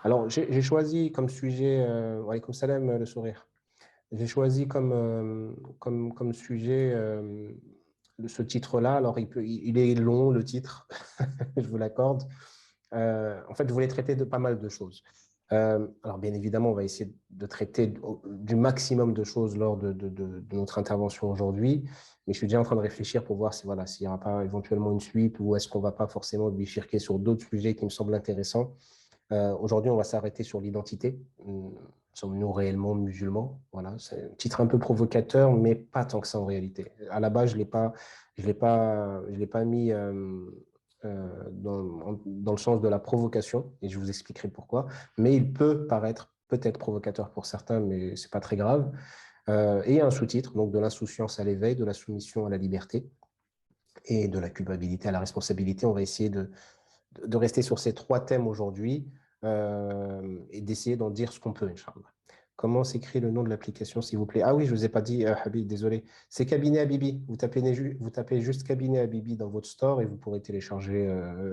Alors, j'ai choisi comme sujet, alaykoum salam, le sourire. J'ai choisi comme sujet ce titre-là. Alors, il est long, le titre, je vous l'accorde. En fait, je voulais traiter de pas mal de choses. Alors, bien évidemment, on va essayer de traiter du maximum de choses lors de notre intervention aujourd'hui, mais je suis déjà en train de réfléchir pour voir si, voilà, s'il n'y aura pas éventuellement une suite ou est-ce qu'on ne va pas forcément bifurquer sur d'autres sujets qui me semblent intéressants. Aujourd'hui, on va s'arrêter sur l'identité. Sommes-nous réellement musulmans? Voilà, c'est un titre un peu provocateur, mais pas tant que ça en réalité. À la base, je l'ai pas mis dans le sens de la provocation, et je vous expliquerai pourquoi. Mais il peut paraître peut-être provocateur pour certains, mais c'est pas très grave. Et un sous-titre, donc de l'insouciance à l'éveil, de la soumission à la liberté et de la culpabilité à la responsabilité. On va essayer de rester sur ces trois thèmes aujourd'hui et d'essayer d'en dire ce qu'on peut, Inch'Allah. Comment s'écrit le nom de l'application, s'il vous plaît? Ah oui, je ne vous ai pas dit, Habib, désolé. C'est Cabinet Habibi. Vous tapez juste Cabinet Habibi dans votre store et vous pourrez télécharger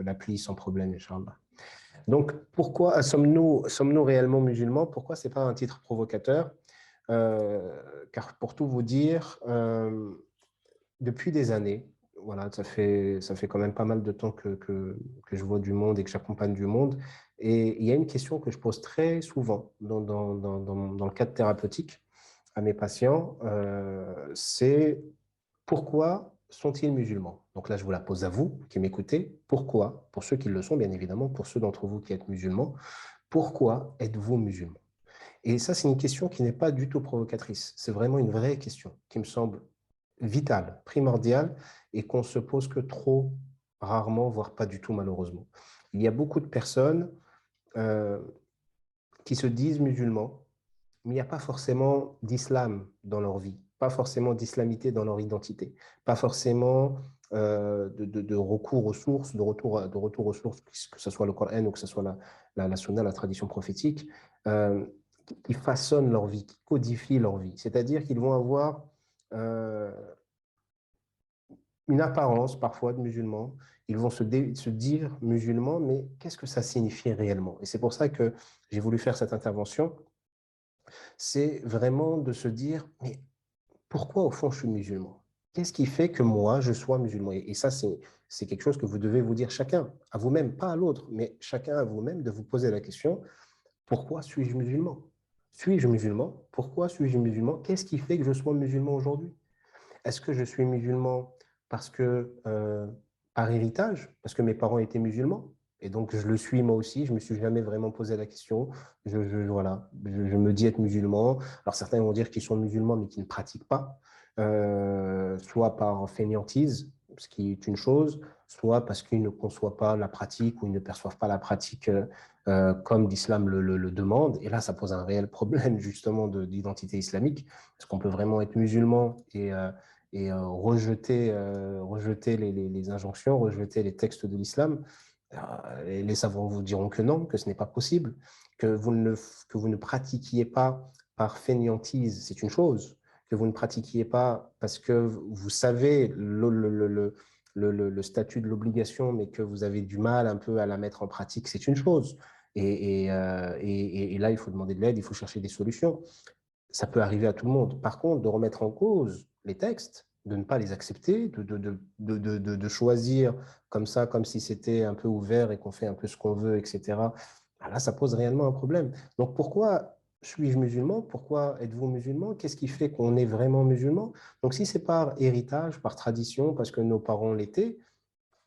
l'appli sans problème, Inch'Allah. Donc, pourquoi sommes-nous réellement musulmans? Pourquoi ce n'est pas un titre provocateur? Car pour tout vous dire, depuis des années, voilà, ça fait quand même pas mal de temps que je vois du monde et que j'accompagne du monde. Et il y a une question que je pose très souvent dans le cadre thérapeutique à mes patients, c'est pourquoi sont-ils musulmans? Donc là, je vous la pose à vous qui m'écoutez. Pourquoi? Pour ceux qui le sont, bien évidemment, pour ceux d'entre vous qui êtes musulmans, pourquoi êtes-vous musulman? Et ça, c'est une question qui n'est pas du tout provocatrice. C'est vraiment une vraie question qui me semble vitale, primordiale, et qu'on se pose que trop rarement, voire pas du tout malheureusement. Il y a beaucoup de personnes euh, qui se disent musulmans, mais il n'y a pas forcément d'islam dans leur vie, pas forcément d'islamité dans leur identité, pas forcément de recours aux sources, de retour aux sources, que ce soit le Coran ou que ce soit la Sunna, la tradition prophétique, euh, qui façonnent leur vie, qui codifient leur vie. C'est-à-dire qu'ils vont avoir euh, une apparence parfois de musulmans, ils vont se dire musulmans, mais qu'est-ce que ça signifie réellement? Et c'est pour ça que j'ai voulu faire cette intervention, c'est vraiment de se dire, mais pourquoi au fond je suis musulman? Qu'est-ce qui fait que moi je sois musulman? Et ça, c'est quelque chose que vous devez vous dire chacun, à vous-même, pas à l'autre, mais chacun à vous-même, de vous poser la question, pourquoi suis-je musulman? Suis-je musulman? Pourquoi suis-je musulman? Qu'est-ce qui fait que je sois musulman aujourd'hui? Est-ce que je suis musulman parce que, par héritage, parce que mes parents étaient musulmans? Et donc, je le suis moi aussi. Je me suis jamais vraiment posé la question. Voilà, je me dis être musulman. Alors, certains vont dire qu'ils sont musulmans, mais qu'ils ne pratiquent pas, soit par fainéantise, ce qui est une chose, soit parce qu'ils ne conçoivent pas la pratique ou ils ne perçoivent pas la pratique comme l'islam le demande. Et là, ça pose un réel problème justement d'identité islamique. Est-ce qu'on peut vraiment être musulman et rejeter les injonctions, rejeter les textes de l'islam? Les savants vous diront que non, que ce n'est pas possible, que vous ne pratiquiez pas par fainéantise, c'est une chose, que vous ne pratiquiez pas parce que vous savez le statut de l'obligation, mais que vous avez du mal un peu à la mettre en pratique, c'est une chose. Et là, il faut demander de l'aide, il faut chercher des solutions. Ça peut arriver à tout le monde. Par contre, de remettre en cause les textes, de ne pas les accepter, de choisir comme ça, comme si c'était un peu ouvert et qu'on fait un peu ce qu'on veut, etc. Là, ça pose réellement un problème. Donc, pourquoi suis-je musulman? Pourquoi êtes-vous musulman? Qu'est-ce qui fait qu'on est vraiment musulman? Donc, si c'est par héritage, par tradition, parce que nos parents l'étaient,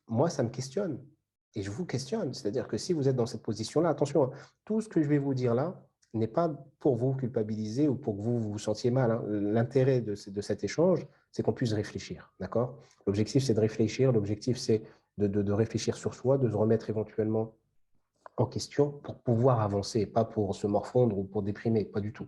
moi, ça me questionne. Et je vous questionne. C'est-à-dire que si vous êtes dans cette position-là, attention, tout ce que je vais vous dire là n'est pas pour vous culpabiliser ou pour que vous vous sentiez mal, hein. L'intérêt de cet échange, c'est qu'on puisse réfléchir. D'accord? L'objectif, c'est de réfléchir. L'objectif, c'est de réfléchir sur soi, de se remettre éventuellement en question pour pouvoir avancer, pas pour se morfondre ou pour déprimer, pas du tout.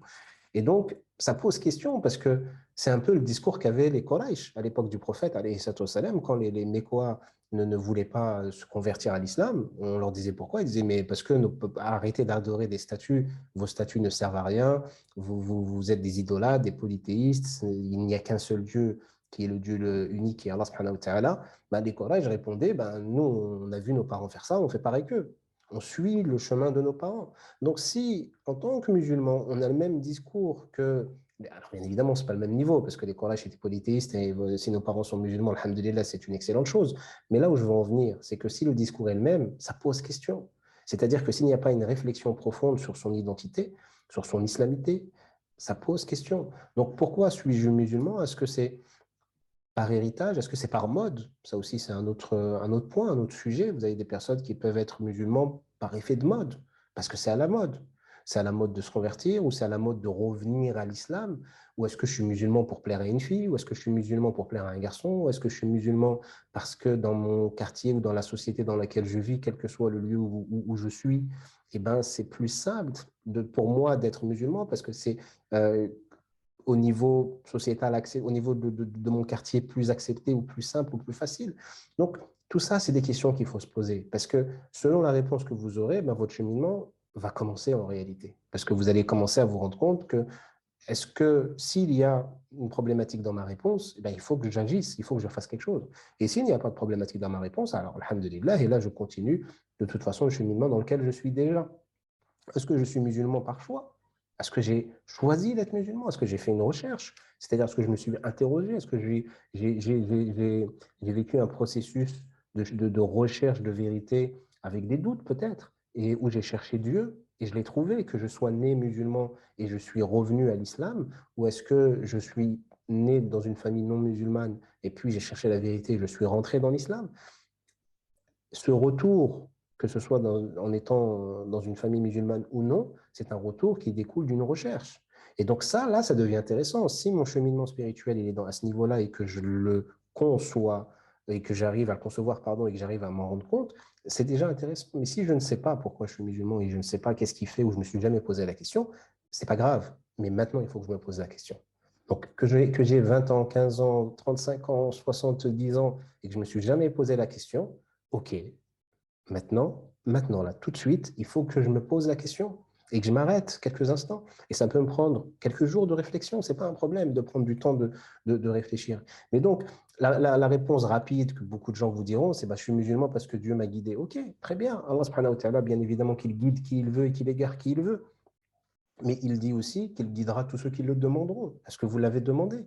Et donc, ça pose question parce que c'est un peu le discours qu'avaient les Quraysh à l'époque du prophète, alayhi salam, quand les Mécois ne voulaient pas se convertir à l'islam. On leur disait pourquoi? Ils disaient, mais parce que arrêtez d'adorer des statues, vos statues ne servent à rien, vous êtes des idolâtres, des polythéistes, il n'y a qu'un seul Dieu qui est le Dieu unique, qui est Allah subhanahu wa ta'ala. Ben, les Quraysh répondaient, ben, nous, on a vu nos parents faire ça, on fait pareil qu'eux. On suit le chemin de nos parents. Donc, si, en tant que musulman, on a le même discours que... Alors, bien évidemment, ce n'est pas le même niveau, parce que les Quraysh étaient polythéistes, et si nos parents sont musulmans, alhamdoulilah, c'est une excellente chose. Mais là où je veux en venir, c'est que si le discours est le même, ça pose question. C'est-à-dire que s'il n'y a pas une réflexion profonde sur son identité, sur son islamité, ça pose question. Donc, pourquoi suis-je musulman? Est-ce que c'est par héritage? Est-ce que c'est par mode? Ça aussi, c'est un autre point, un autre sujet. Vous avez des personnes qui peuvent être musulmans par effet de mode, parce que c'est à la mode. C'est à la mode de se convertir, ou c'est à la mode de revenir à l'islam, ou est-ce que je suis musulman pour plaire à une fille, ou est-ce que je suis musulman pour plaire à un garçon, ou est-ce que je suis musulman parce que dans mon quartier ou dans la société dans laquelle je vis, quel que soit le lieu où je suis, eh ben, c'est plus simple pour moi d'être musulman parce que c'est au niveau sociétal, au niveau de mon quartier plus accepté ou plus simple ou plus facile. Donc, tout ça, c'est des questions qu'il faut se poser. Parce que selon la réponse que vous aurez, ben, votre cheminement va commencer en réalité. Parce que vous allez commencer à vous rendre compte que est-ce que s'il y a une problématique dans ma réponse, eh ben, il faut que j'agisse, il faut que je fasse quelque chose. Et s'il n'y a pas de problématique dans ma réponse, alors, alhamdulillah, et là, je continue de toute façon le cheminement dans lequel je suis déjà. Est-ce que je suis musulman par choix? Est-ce que j'ai choisi d'être musulman? Est-ce que j'ai fait une recherche? C'est-à-dire, est-ce que je me suis interrogé? Est-ce que j'ai vécu un processus de recherche de vérité avec des doutes peut-être, et où j'ai cherché Dieu et je l'ai trouvé, que je sois né musulman et je suis revenu à l'islam, ou est-ce que je suis né dans une famille non musulmane et puis j'ai cherché la vérité et je suis rentré dans l'islam? Ce retour, que ce soit en étant dans une famille musulmane ou non, c'est un retour qui découle d'une recherche. Et donc ça, là, ça devient intéressant. Si mon cheminement spirituel il est à ce niveau-là et que je le conçois et que j'arrive à le concevoir, pardon, et que j'arrive à m'en rendre compte, c'est déjà intéressant. Mais si je ne sais pas pourquoi je suis musulman et je ne sais pas qu'est-ce qui fait ou je ne me suis jamais posé la question, c'est pas grave. Mais maintenant, il faut que je me pose la question. Donc, que j'ai 20 ans, 15 ans, 35 ans, 70 ans et que je ne me suis jamais posé la question, OK, maintenant, là, tout de suite, il faut que je me pose la question et que je m'arrête quelques instants. Et ça peut me prendre quelques jours de réflexion. Ce n'est pas un problème de prendre du temps de réfléchir. Mais donc, la réponse rapide que beaucoup de gens vous diront, c'est bah, je suis musulman parce que Dieu m'a guidé. OK, très bien. Allah subhanahu wa ta'ala, bien évidemment qu'il guide qui il veut et qu'il égare qui il veut. Mais il dit aussi qu'il guidera tous ceux qui le demanderont. Est-ce que vous l'avez demandé?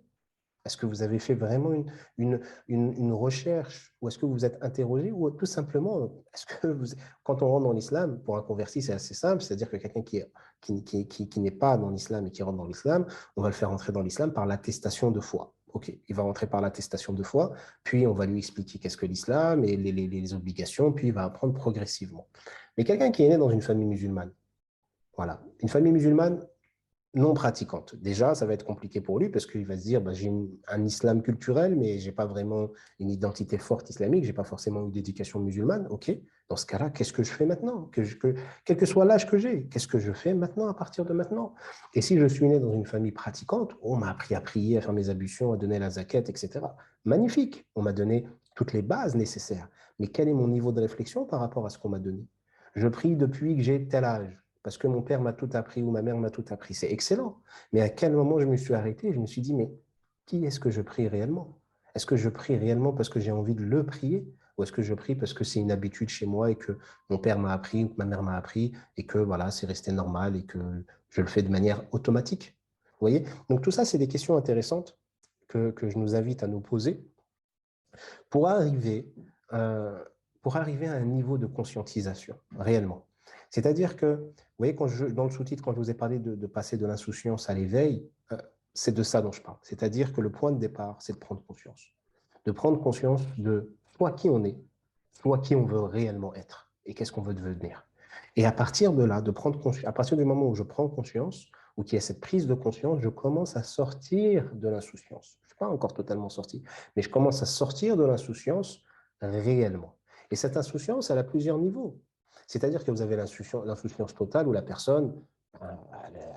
Est-ce que vous avez fait vraiment une recherche ou est-ce que vous vous êtes interrogé ou tout simplement, est-ce que quand on rentre dans l'islam, pour un converti, c'est assez simple, c'est-à-dire que quelqu'un qui n'est pas dans l'islam et qui rentre dans l'islam, on va le faire entrer dans l'islam par l'attestation de foi. OK, il va rentrer par l'attestation de foi, puis on va lui expliquer qu'est-ce que l'islam et les obligations, puis il va apprendre progressivement. Mais quelqu'un qui est né dans une famille musulmane, voilà, une famille musulmane, non pratiquante. Déjà, ça va être compliqué pour lui parce qu'il va se dire, bah, j'ai un islam culturel, mais j'ai pas vraiment une identité forte islamique, j'ai pas forcément une éducation musulmane. OK, dans ce cas-là, qu'est-ce que je fais maintenant? Quel que soit l'âge que j'ai, qu'est-ce que je fais maintenant à partir de maintenant? Et si je suis né dans une famille pratiquante, on m'a appris à prier, à faire mes ablutions, à donner la zakat, etc. Magnifique, on m'a donné toutes les bases nécessaires. Mais quel est mon niveau de réflexion par rapport à ce qu'on m'a donné? Je prie depuis que j'ai tel âge parce que mon père m'a tout appris ou ma mère m'a tout appris. C'est excellent. Mais à quel moment je me suis arrêté et je me suis dit, mais qui est-ce que je prie réellement? Est-ce que je prie réellement parce que j'ai envie de le prier? Ou est-ce que je prie parce que c'est une habitude chez moi et que mon père m'a appris ou que ma mère m'a appris et que voilà, c'est resté normal et que je le fais de manière automatique? Vous voyez? Donc tout ça, c'est des questions intéressantes que je nous invite à nous poser pour arriver, euh, pour arriver à un niveau de conscientisation, réellement. C'est-à-dire que, vous voyez, dans le sous-titre, quand je vous ai parlé de passer de l'insouciance à l'éveil, c'est de ça dont je parle. C'est-à-dire que le point de départ, c'est de prendre conscience. De prendre conscience de soit qui on est, soit qui on veut réellement être et qu'est-ce qu'on veut devenir. Et à partir de là, à partir du moment où je prends conscience, ou qu'il y a cette prise de conscience, je commence à sortir de l'insouciance. Je ne suis pas encore totalement sorti, mais je commence à sortir de l'insouciance réellement. Et cette insouciance, elle a plusieurs niveaux. C'est-à-dire que vous avez l'insouciance totale où la personne,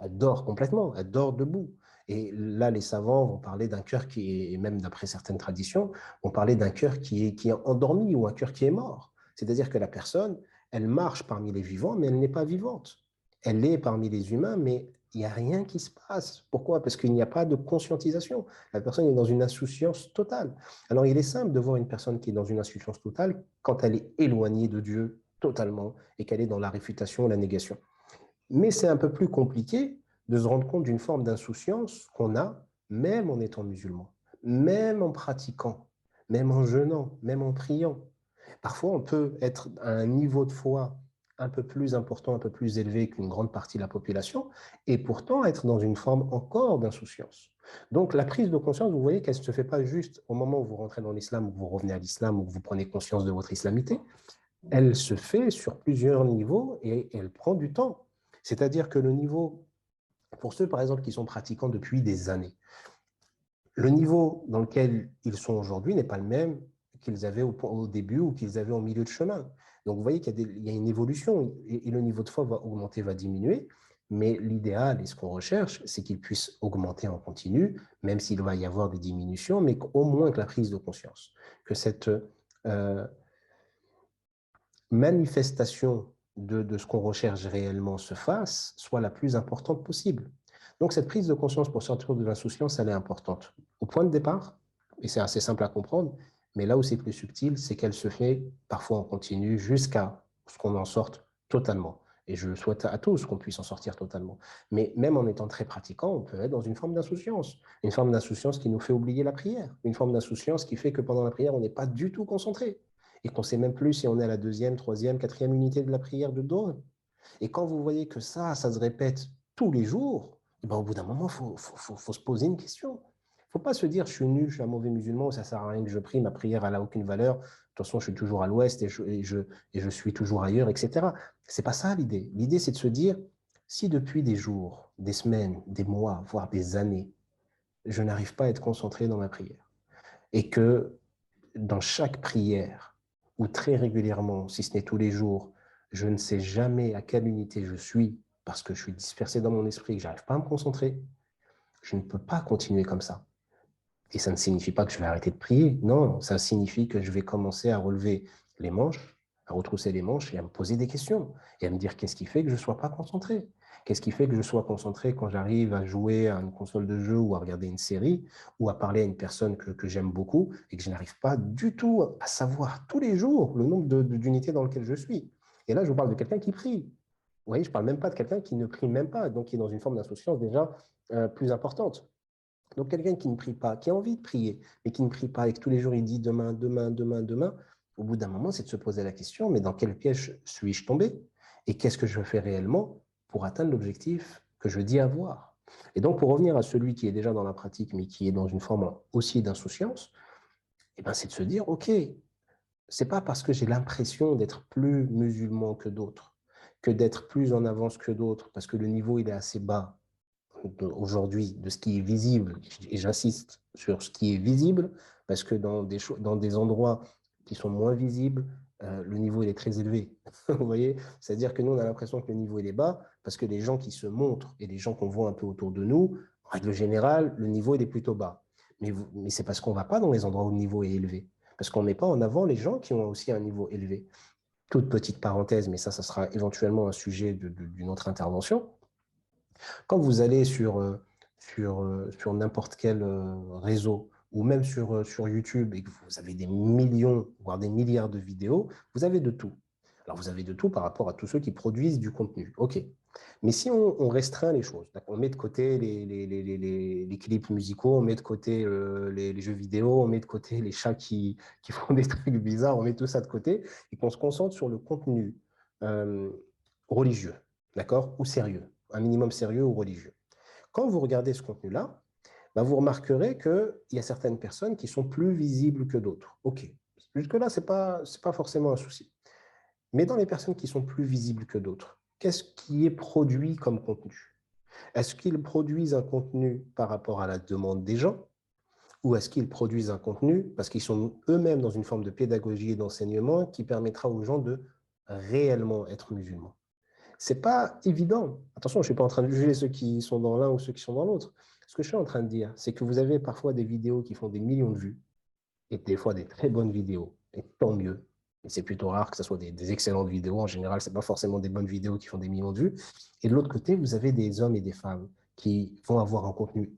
elle dort complètement, elle dort debout. Et là, les savants vont parler d'un cœur qui est, et même d'après certaines traditions, vont parler d'un cœur qui est endormi ou un cœur qui est mort. C'est-à-dire que la personne, elle marche parmi les vivants, mais elle n'est pas vivante. Elle est parmi les humains, mais il n'y a rien qui se passe. Pourquoi? Parce qu'il n'y a pas de conscientisation. La personne est dans une insouciance totale. Alors, il est simple de voir une personne qui est dans une insouciance totale quand elle est éloignée de Dieu totalement et qu'elle est dans la réfutation, la négation. Mais c'est un peu plus compliqué de se rendre compte d'une forme d'insouciance qu'on a, même en étant musulman, même en pratiquant, même en jeûnant, même en priant. Parfois, on peut être à un niveau de foi un peu plus important, un peu plus élevé qu'une grande partie de la population, et pourtant être dans une forme encore d'insouciance. Donc, la prise de conscience, vous voyez qu'elle ne se fait pas juste au moment où vous rentrez dans l'islam, ou que vous revenez à l'islam, ou que vous prenez conscience de votre islamité. Elle se fait sur plusieurs niveaux et elle prend du temps. C'est-à-dire que le niveau, pour ceux par exemple qui sont pratiquants depuis des années, le niveau dans lequel ils sont aujourd'hui n'est pas le même qu'ils avaient au début ou qu'ils avaient au milieu de chemin. Donc vous voyez qu'il y a une évolution et le niveau de foi va augmenter, va diminuer, mais l'idéal et ce qu'on recherche, c'est qu'il puisse augmenter en continu, même s'il va y avoir des diminutions, mais au moins que la prise de conscience, que cette manifestation de ce qu'on recherche réellement se fasse soit la plus importante possible. Donc cette prise de conscience pour sortir de l'insouciance, elle est importante. Au point de départ, et c'est assez simple à comprendre, mais là où c'est plus subtil, c'est qu'elle se fait parfois en continu jusqu'à ce qu'on en sorte totalement. Et je souhaite à tous qu'on puisse en sortir totalement. Mais même en étant très pratiquant, on peut être dans une forme d'insouciance. Une forme d'insouciance qui nous fait oublier la prière. Une forme d'insouciance qui fait que pendant la prière, on n'est pas du tout concentré et qu'on ne sait même plus si on est à la deuxième, troisième, quatrième unité de la prière de Doha. Et quand vous voyez que ça se répète tous les jours, ben au bout d'un moment, faut se poser une question. Il ne faut pas se dire, je suis nul, je suis un mauvais musulman, ça ne sert à rien que je prie, ma prière n'a aucune valeur, de toute façon, je suis toujours à l'ouest et je suis toujours ailleurs, etc. Ce n'est pas ça l'idée. L'idée, c'est de se dire, si depuis des jours, des semaines, des mois, voire des années, je n'arrive pas à être concentré dans ma prière, et que dans chaque prière, ou très régulièrement, si ce n'est tous les jours, je ne sais jamais à quelle unité je suis parce que je suis dispersé dans mon esprit, que je n'arrive pas à me concentrer, je ne peux pas continuer comme ça. Et ça ne signifie pas que je vais arrêter de prier. Non, ça signifie que je vais commencer à relever les manches, à retrousser les manches et à me poser des questions et à me dire qu'est-ce qui fait que je ne sois pas concentré? Qu'est-ce qui fait que je sois concentré quand j'arrive à jouer à une console de jeu ou à regarder une série ou à parler à une personne que j'aime beaucoup et que je n'arrive pas du tout à savoir tous les jours le nombre d'unités dans lequel je suis? Et là, je vous parle de quelqu'un qui prie. Vous voyez, je ne parle même pas de quelqu'un qui ne prie même pas, donc qui est dans une forme d'insouciance déjà plus importante. Donc, quelqu'un qui ne prie pas, qui a envie de prier, mais qui ne prie pas et que tous les jours il dit demain, demain, demain, demain, au bout d'un moment, c'est de se poser la question, mais dans quel piège suis-je tombé? Et qu'est-ce que je fais réellement pour atteindre l'objectif que je dis avoir? Et donc, pour revenir à celui qui est déjà dans la pratique, mais qui est dans une forme aussi d'insouciance, eh ben, c'est de se dire, OK, c'est pas parce que j'ai l'impression d'être plus musulman que d'autres, que d'être plus en avance que d'autres, parce que le niveau il est assez bas, aujourd'hui de ce qui est visible, et j'insiste sur ce qui est visible, parce que dans des endroits qui sont moins visibles, le niveau il est très élevé. Vous voyez? C'est-à-dire que nous, on a l'impression que le niveau il est bas, parce que les gens qui se montrent et les gens qu'on voit un peu autour de nous, en règle générale, le niveau il est plutôt bas. Mais c'est parce qu'on ne va pas dans les endroits où le niveau est élevé. Parce qu'on ne met pas en avant les gens qui ont aussi un niveau élevé. Toute petite parenthèse, mais ça sera éventuellement un sujet d'une autre intervention. Quand vous allez sur n'importe quel réseau ou même sur YouTube et que vous avez des millions, voire des milliards de vidéos, vous avez de tout. Alors, vous avez de tout par rapport à tous ceux qui produisent du contenu. OK. Mais si on restreint les choses, on met de côté les clips musicaux, on met de côté les jeux vidéo, on met de côté les chats qui font des trucs bizarres, on met tout ça de côté et qu'on se concentre sur le contenu religieux, d'accord, ou sérieux, un minimum sérieux ou religieux. Quand vous regardez ce contenu-là, bah, vous remarquerez qu'il y a certaines personnes qui sont plus visibles que d'autres. OK. Jusque-là, ce n'est pas forcément un souci. Mais dans les personnes qui sont plus visibles que d'autres, qu'est-ce qui est produit comme contenu? Est-ce qu'ils produisent un contenu par rapport à la demande des gens ou est-ce qu'ils produisent un contenu parce qu'ils sont eux-mêmes dans une forme de pédagogie et d'enseignement qui permettra aux gens de réellement être musulmans? C'est pas évident. Attention, je ne suis pas en train de juger ceux qui sont dans l'un ou ceux qui sont dans l'autre. Ce que je suis en train de dire, c'est que vous avez parfois des vidéos qui font des millions de vues et des fois des très bonnes vidéos, et tant mieux. Et c'est plutôt rare que ce soit des excellentes vidéos. En général, ce n'est pas forcément des bonnes vidéos qui font des millions de vues. Et de l'autre côté, vous avez des hommes et des femmes qui vont avoir un contenu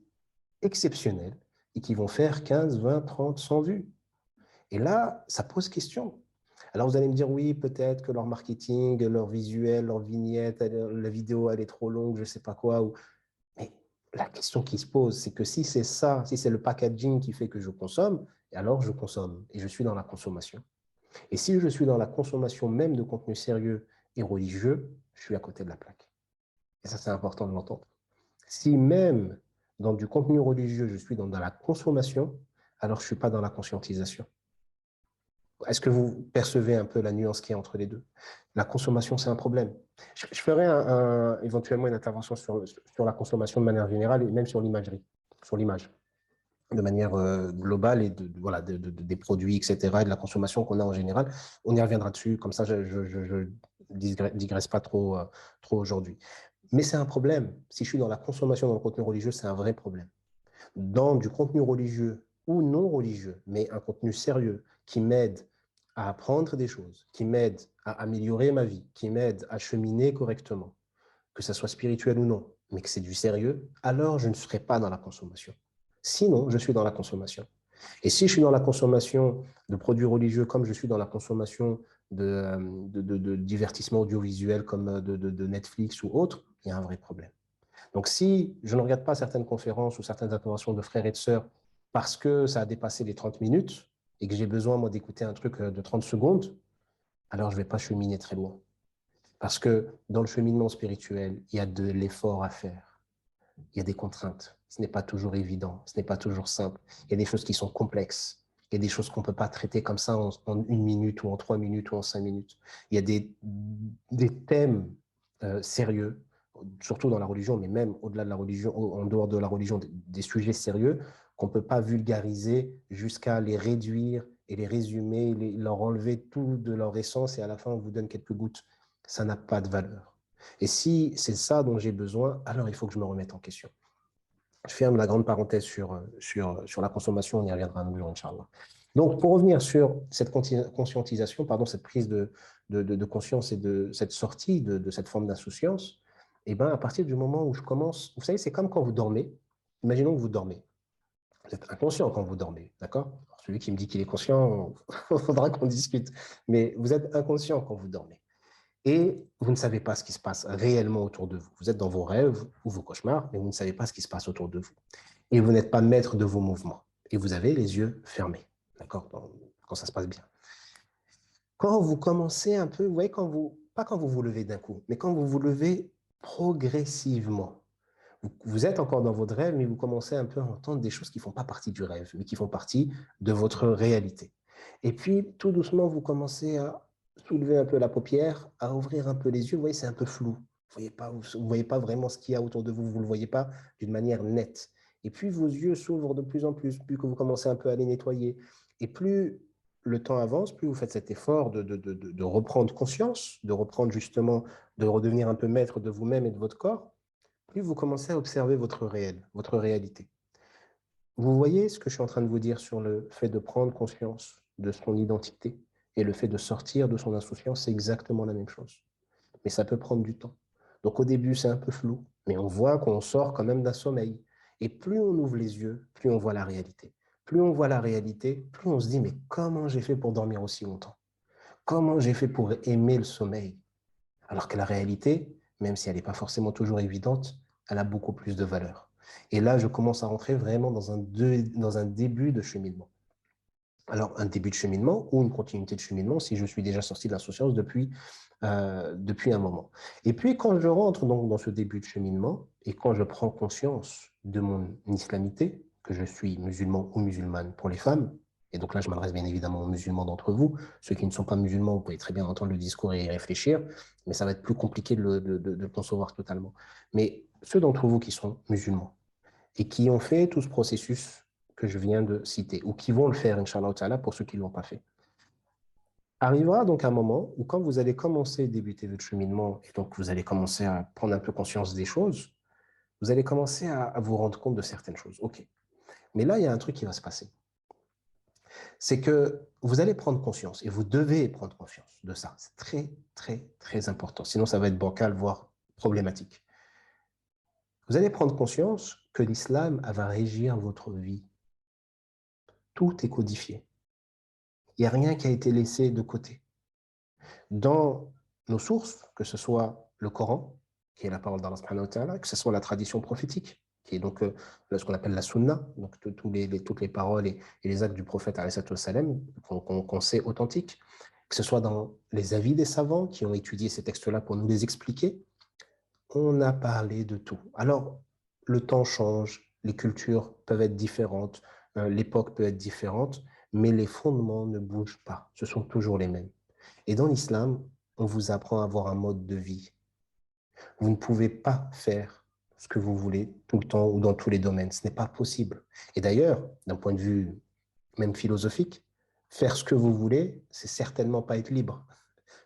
exceptionnel et qui vont faire 15, 20, 30, 100 vues. Et là, ça pose question. Alors, vous allez me dire, oui, peut-être que leur marketing, leur visuel, leur vignette, la vidéo, elle est trop longue, je ne sais pas quoi. Mais la question qui se pose, c'est que si c'est ça, si c'est le packaging qui fait que je consomme, alors je consomme et je suis dans la consommation. Et si je suis dans la consommation même de contenu sérieux et religieux, je suis à côté de la plaque. Et ça, c'est important de l'entendre. Si même dans du contenu religieux, je suis dans la consommation, alors je ne suis pas dans la conscientisation. Est-ce que vous percevez un peu la nuance qu'il y a entre les deux? La consommation, c'est un problème. Je ferai éventuellement une intervention sur la consommation de manière générale et même sur l'imagerie, sur l'image, de manière globale et voilà, des produits, etc., et de la consommation qu'on a en général. On y reviendra dessus, comme ça je ne digresse pas trop aujourd'hui. Mais c'est un problème. Si je suis dans la consommation dans le contenu religieux, c'est un vrai problème. Dans du contenu religieux ou non religieux, mais un contenu sérieux qui m'aide à apprendre des choses, qui m'aide à améliorer ma vie, qui m'aide à cheminer correctement, que ça soit spirituel ou non, mais que c'est du sérieux, alors je ne serai pas dans la consommation. Sinon, je suis dans la consommation. Et si je suis dans la consommation de produits religieux comme je suis dans la consommation de divertissements audiovisuels comme de Netflix ou autres, il y a un vrai problème. Donc, si je ne regarde pas certaines conférences ou certaines interventions de frères et de sœurs parce que ça a dépassé les 30 minutes et que j'ai besoin, moi, d'écouter un truc de 30 secondes, alors je ne vais pas cheminer très loin. Parce que dans le cheminement spirituel, il y a de l'effort à faire. Il y a des contraintes. Ce n'est pas toujours évident. Ce n'est pas toujours simple. Il y a des choses qui sont complexes. Il y a des choses qu'on ne peut pas traiter comme ça en 1 minute ou en 3 minutes ou en 5 minutes. Il y a des thèmes sérieux, surtout dans la religion, mais même au-delà de la religion, en dehors de la religion, des sujets sérieux qu'on ne peut pas vulgariser jusqu'à les réduire et les résumer, leur enlever tout de leur essence et à la fin on vous donne quelques gouttes. Ça n'a pas de valeur. Et si c'est ça dont j'ai besoin, alors il faut que je me remette en question. Je ferme la grande parenthèse sur la consommation, on y reviendra un jour, Inch'Allah. Donc, pour revenir sur cette conscientisation, pardon, cette prise de conscience et de cette sortie de cette forme d'insouciance, eh ben, à partir du moment où je commence, vous savez, c'est comme quand vous dormez. Imaginons que vous dormez. Vous êtes inconscient quand vous dormez, d'accord? Celui qui me dit qu'il est conscient, il faudra qu'on discute. Mais vous êtes inconscient quand vous dormez. Et vous ne savez pas ce qui se passe réellement autour de vous. Vous êtes dans vos rêves ou vos cauchemars, mais vous ne savez pas ce qui se passe autour de vous. Et vous n'êtes pas maître de vos mouvements. Et vous avez les yeux fermés, d'accord? Quand ça se passe bien. Quand vous commencez un peu, vous voyez, pas quand vous vous levez d'un coup, mais quand vous vous levez progressivement. Vous êtes encore dans votre rêve, mais vous commencez un peu à entendre des choses qui ne font pas partie du rêve, mais qui font partie de votre réalité. Et puis, tout doucement, vous commencez à soulever un peu la paupière, à ouvrir un peu les yeux. Vous voyez, c'est un peu flou. Vous voyez pas vraiment ce qu'il y a autour de vous. Vous ne le voyez pas d'une manière nette. Et puis, vos yeux s'ouvrent de plus en plus, plus que vous commencez un peu à les nettoyer. Et plus le temps avance, plus vous faites cet effort de reprendre conscience, de reprendre justement, de redevenir un peu maître de vous-même et de votre corps, plus vous commencez à observer votre réel, votre réalité. Vous voyez ce que je suis en train de vous dire sur le fait de prendre conscience de son identité et le fait de sortir de son insouciance, c'est exactement la même chose. Mais ça peut prendre du temps. Donc au début, c'est un peu flou, mais on voit qu'on sort quand même d'un sommeil. Et plus on ouvre les yeux, plus on voit la réalité. Plus on voit la réalité, plus on se dit, mais comment j'ai fait pour dormir aussi longtemps? Comment j'ai fait pour aimer le sommeil? Alors que la réalité, même si elle n'est pas forcément toujours évidente, elle a beaucoup plus de valeur. Et là, je commence à rentrer vraiment dans un début de cheminement. Alors, un début de cheminement ou une continuité de cheminement si je suis déjà sorti de l'insouciance depuis un moment. Et puis, quand je rentre donc dans ce début de cheminement et quand je prends conscience de mon islamité, que je suis musulman ou musulmane pour les femmes, et donc là, je m'adresse bien évidemment aux musulmans d'entre vous. Ceux qui ne sont pas musulmans, vous pouvez très bien entendre le discours et y réfléchir, mais ça va être plus compliqué de le concevoir totalement. Mais ceux d'entre vous qui sont musulmans et qui ont fait tout ce processus que je viens de citer, ou qui vont le faire, Inch'Allah Ta'ala, pour ceux qui ne l'ont pas fait. Arrivera donc un moment où quand vous allez commencer à débuter votre cheminement, et donc vous allez commencer à prendre un peu conscience des choses, vous allez commencer à vous rendre compte de certaines choses. OK. Mais là, il y a un truc qui va se passer. C'est que vous allez prendre conscience, et vous devez prendre conscience de ça. C'est très, très, très important. Sinon, ça va être bancal, voire problématique. Vous allez prendre conscience que l'islam va régir votre vie. Tout est codifié. Il n'y a rien qui a été laissé de côté. Dans nos sources, que ce soit le Coran, qui est la parole d'Allah subhanahu wa ta'ala, que ce soit la tradition prophétique, qui est donc ce qu'on appelle la sunna, donc toutes les paroles et les actes du prophète qu'on sait authentiques, que ce soit dans les avis des savants qui ont étudié ces textes-là pour nous les expliquer, on a parlé de tout. Alors, le temps change, les cultures peuvent être différentes, l'époque peut être différente, mais les fondements ne bougent pas, ce sont toujours les mêmes. Et dans l'islam, on vous apprend à avoir un mode de vie. Vous ne pouvez pas faire ce que vous voulez tout le temps ou dans tous les domaines. Ce n'est pas possible. Et d'ailleurs, d'un point de vue même philosophique, faire ce que vous voulez, c'est certainement pas être libre.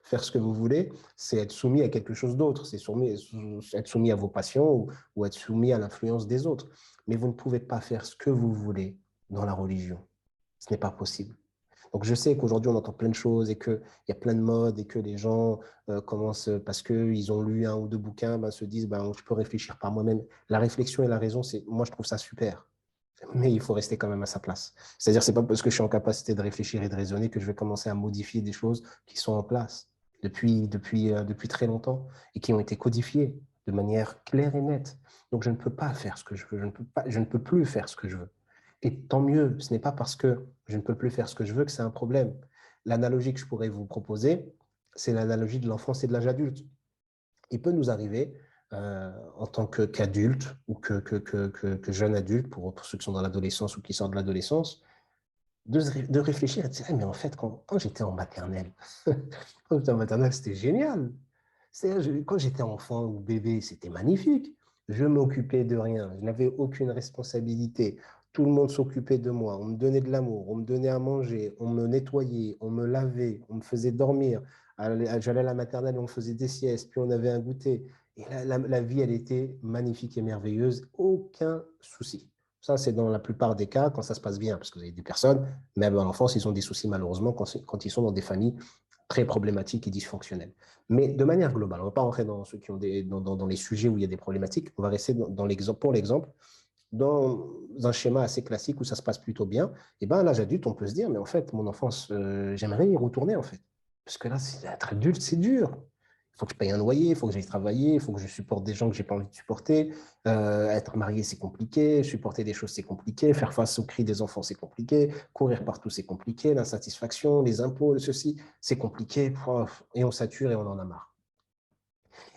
Faire ce que vous voulez, c'est être soumis à quelque chose d'autre. C'est être soumis à vos passions ou être soumis à l'influence des autres. Mais vous ne pouvez pas faire ce que vous voulez dans la religion. Ce n'est pas possible. Donc, je sais qu'aujourd'hui, on entend plein de choses et qu'il y a plein de modes et que les gens commencent, parce qu'ils ont lu un ou deux bouquins, ben, se disent ben, je peux réfléchir par moi-même. La réflexion et la raison, moi, je trouve ça super. Mais il faut rester quand même à sa place. C'est-à-dire, ce n'est pas parce que je suis en capacité de réfléchir et de raisonner que je vais commencer à modifier des choses qui sont en place depuis très longtemps et qui ont été codifiées de manière claire et nette. Donc, je ne peux pas faire ce que je veux. Je ne peux plus faire ce que je veux. Et tant mieux, ce n'est pas parce que je ne peux plus faire ce que je veux que c'est un problème. L'analogie que je pourrais vous proposer, c'est l'analogie de l'enfance et de l'âge adulte. Il peut nous arriver, en tant qu'adulte ou que jeune adulte, pour ceux qui sont dans l'adolescence ou qui sortent de l'adolescence, de réfléchir et de dire, mais en fait, quand j'étais en maternelle, quand j'étais en maternelle, c'était génial. Quand j'étais enfant ou bébé, c'était magnifique. Je m'occupais de rien. Je n'avais aucune responsabilité. Tout le monde s'occupait de moi. On me donnait de l'amour. On me donnait à manger. On me nettoyait. On me lavait. On me faisait dormir. J'allais à la maternelle, on me faisait des siestes. Puis on avait un goûter. Et la vie, elle était magnifique et merveilleuse. Aucun souci. Ça, c'est dans la plupart des cas quand ça se passe bien. Parce que vous avez des personnes, même en enfance, ils ont des soucis malheureusement quand ils sont dans des familles très problématiques et dysfonctionnelles. Mais de manière globale, on ne va pas rentrer dans ceux qui ont dans les sujets où il y a des problématiques. On va rester pour l'exemple, dans un schéma assez classique où ça se passe plutôt bien. Et bien, à l'âge adulte, on peut se dire, mais en fait, mon enfance, j'aimerais y retourner, en fait. Parce que là, être adulte, c'est dur. Il faut que je paye un loyer, il faut que j'aille travailler, il faut que je supporte des gens que je n'ai pas envie de supporter. Être marié, c'est compliqué. Supporter des choses, c'est compliqué. Faire face aux cris des enfants, c'est compliqué. Courir partout, c'est compliqué. L'insatisfaction, les impôts, ceci, c'est compliqué. Et on sature et on en a marre.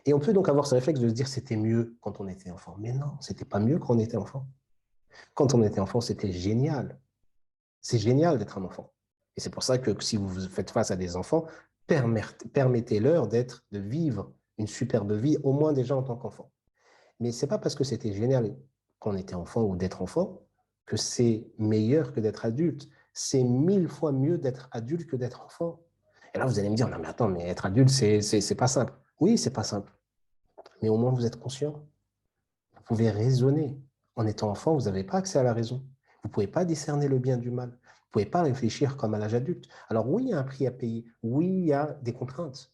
Et on peut donc avoir ce réflexe de se dire c'était mieux quand on était enfant. Mais non, c'était pas mieux quand on était enfant. Quand on était enfant, c'était génial. C'est génial d'être un enfant. Et c'est pour ça que si vous faites face à des enfants, permettez-leur de vivre une superbe vie, au moins déjà en tant qu'enfant. Mais ce n'est pas parce que c'était génial quand on était enfant ou d'être enfant que c'est meilleur que d'être adulte. C'est 1000 fois mieux d'être adulte que d'être enfant. Et là, vous allez me dire, non mais attends, mais être adulte, c'est pas simple. Oui, c'est pas simple. Mais au moins, vous êtes conscient. Vous pouvez raisonner. En étant enfant, vous n'avez pas accès à la raison. Vous ne pouvez pas discerner le bien du mal. Vous ne pouvez pas réfléchir comme à l'âge adulte. Alors oui, il y a un prix à payer. Oui, il y a des contraintes.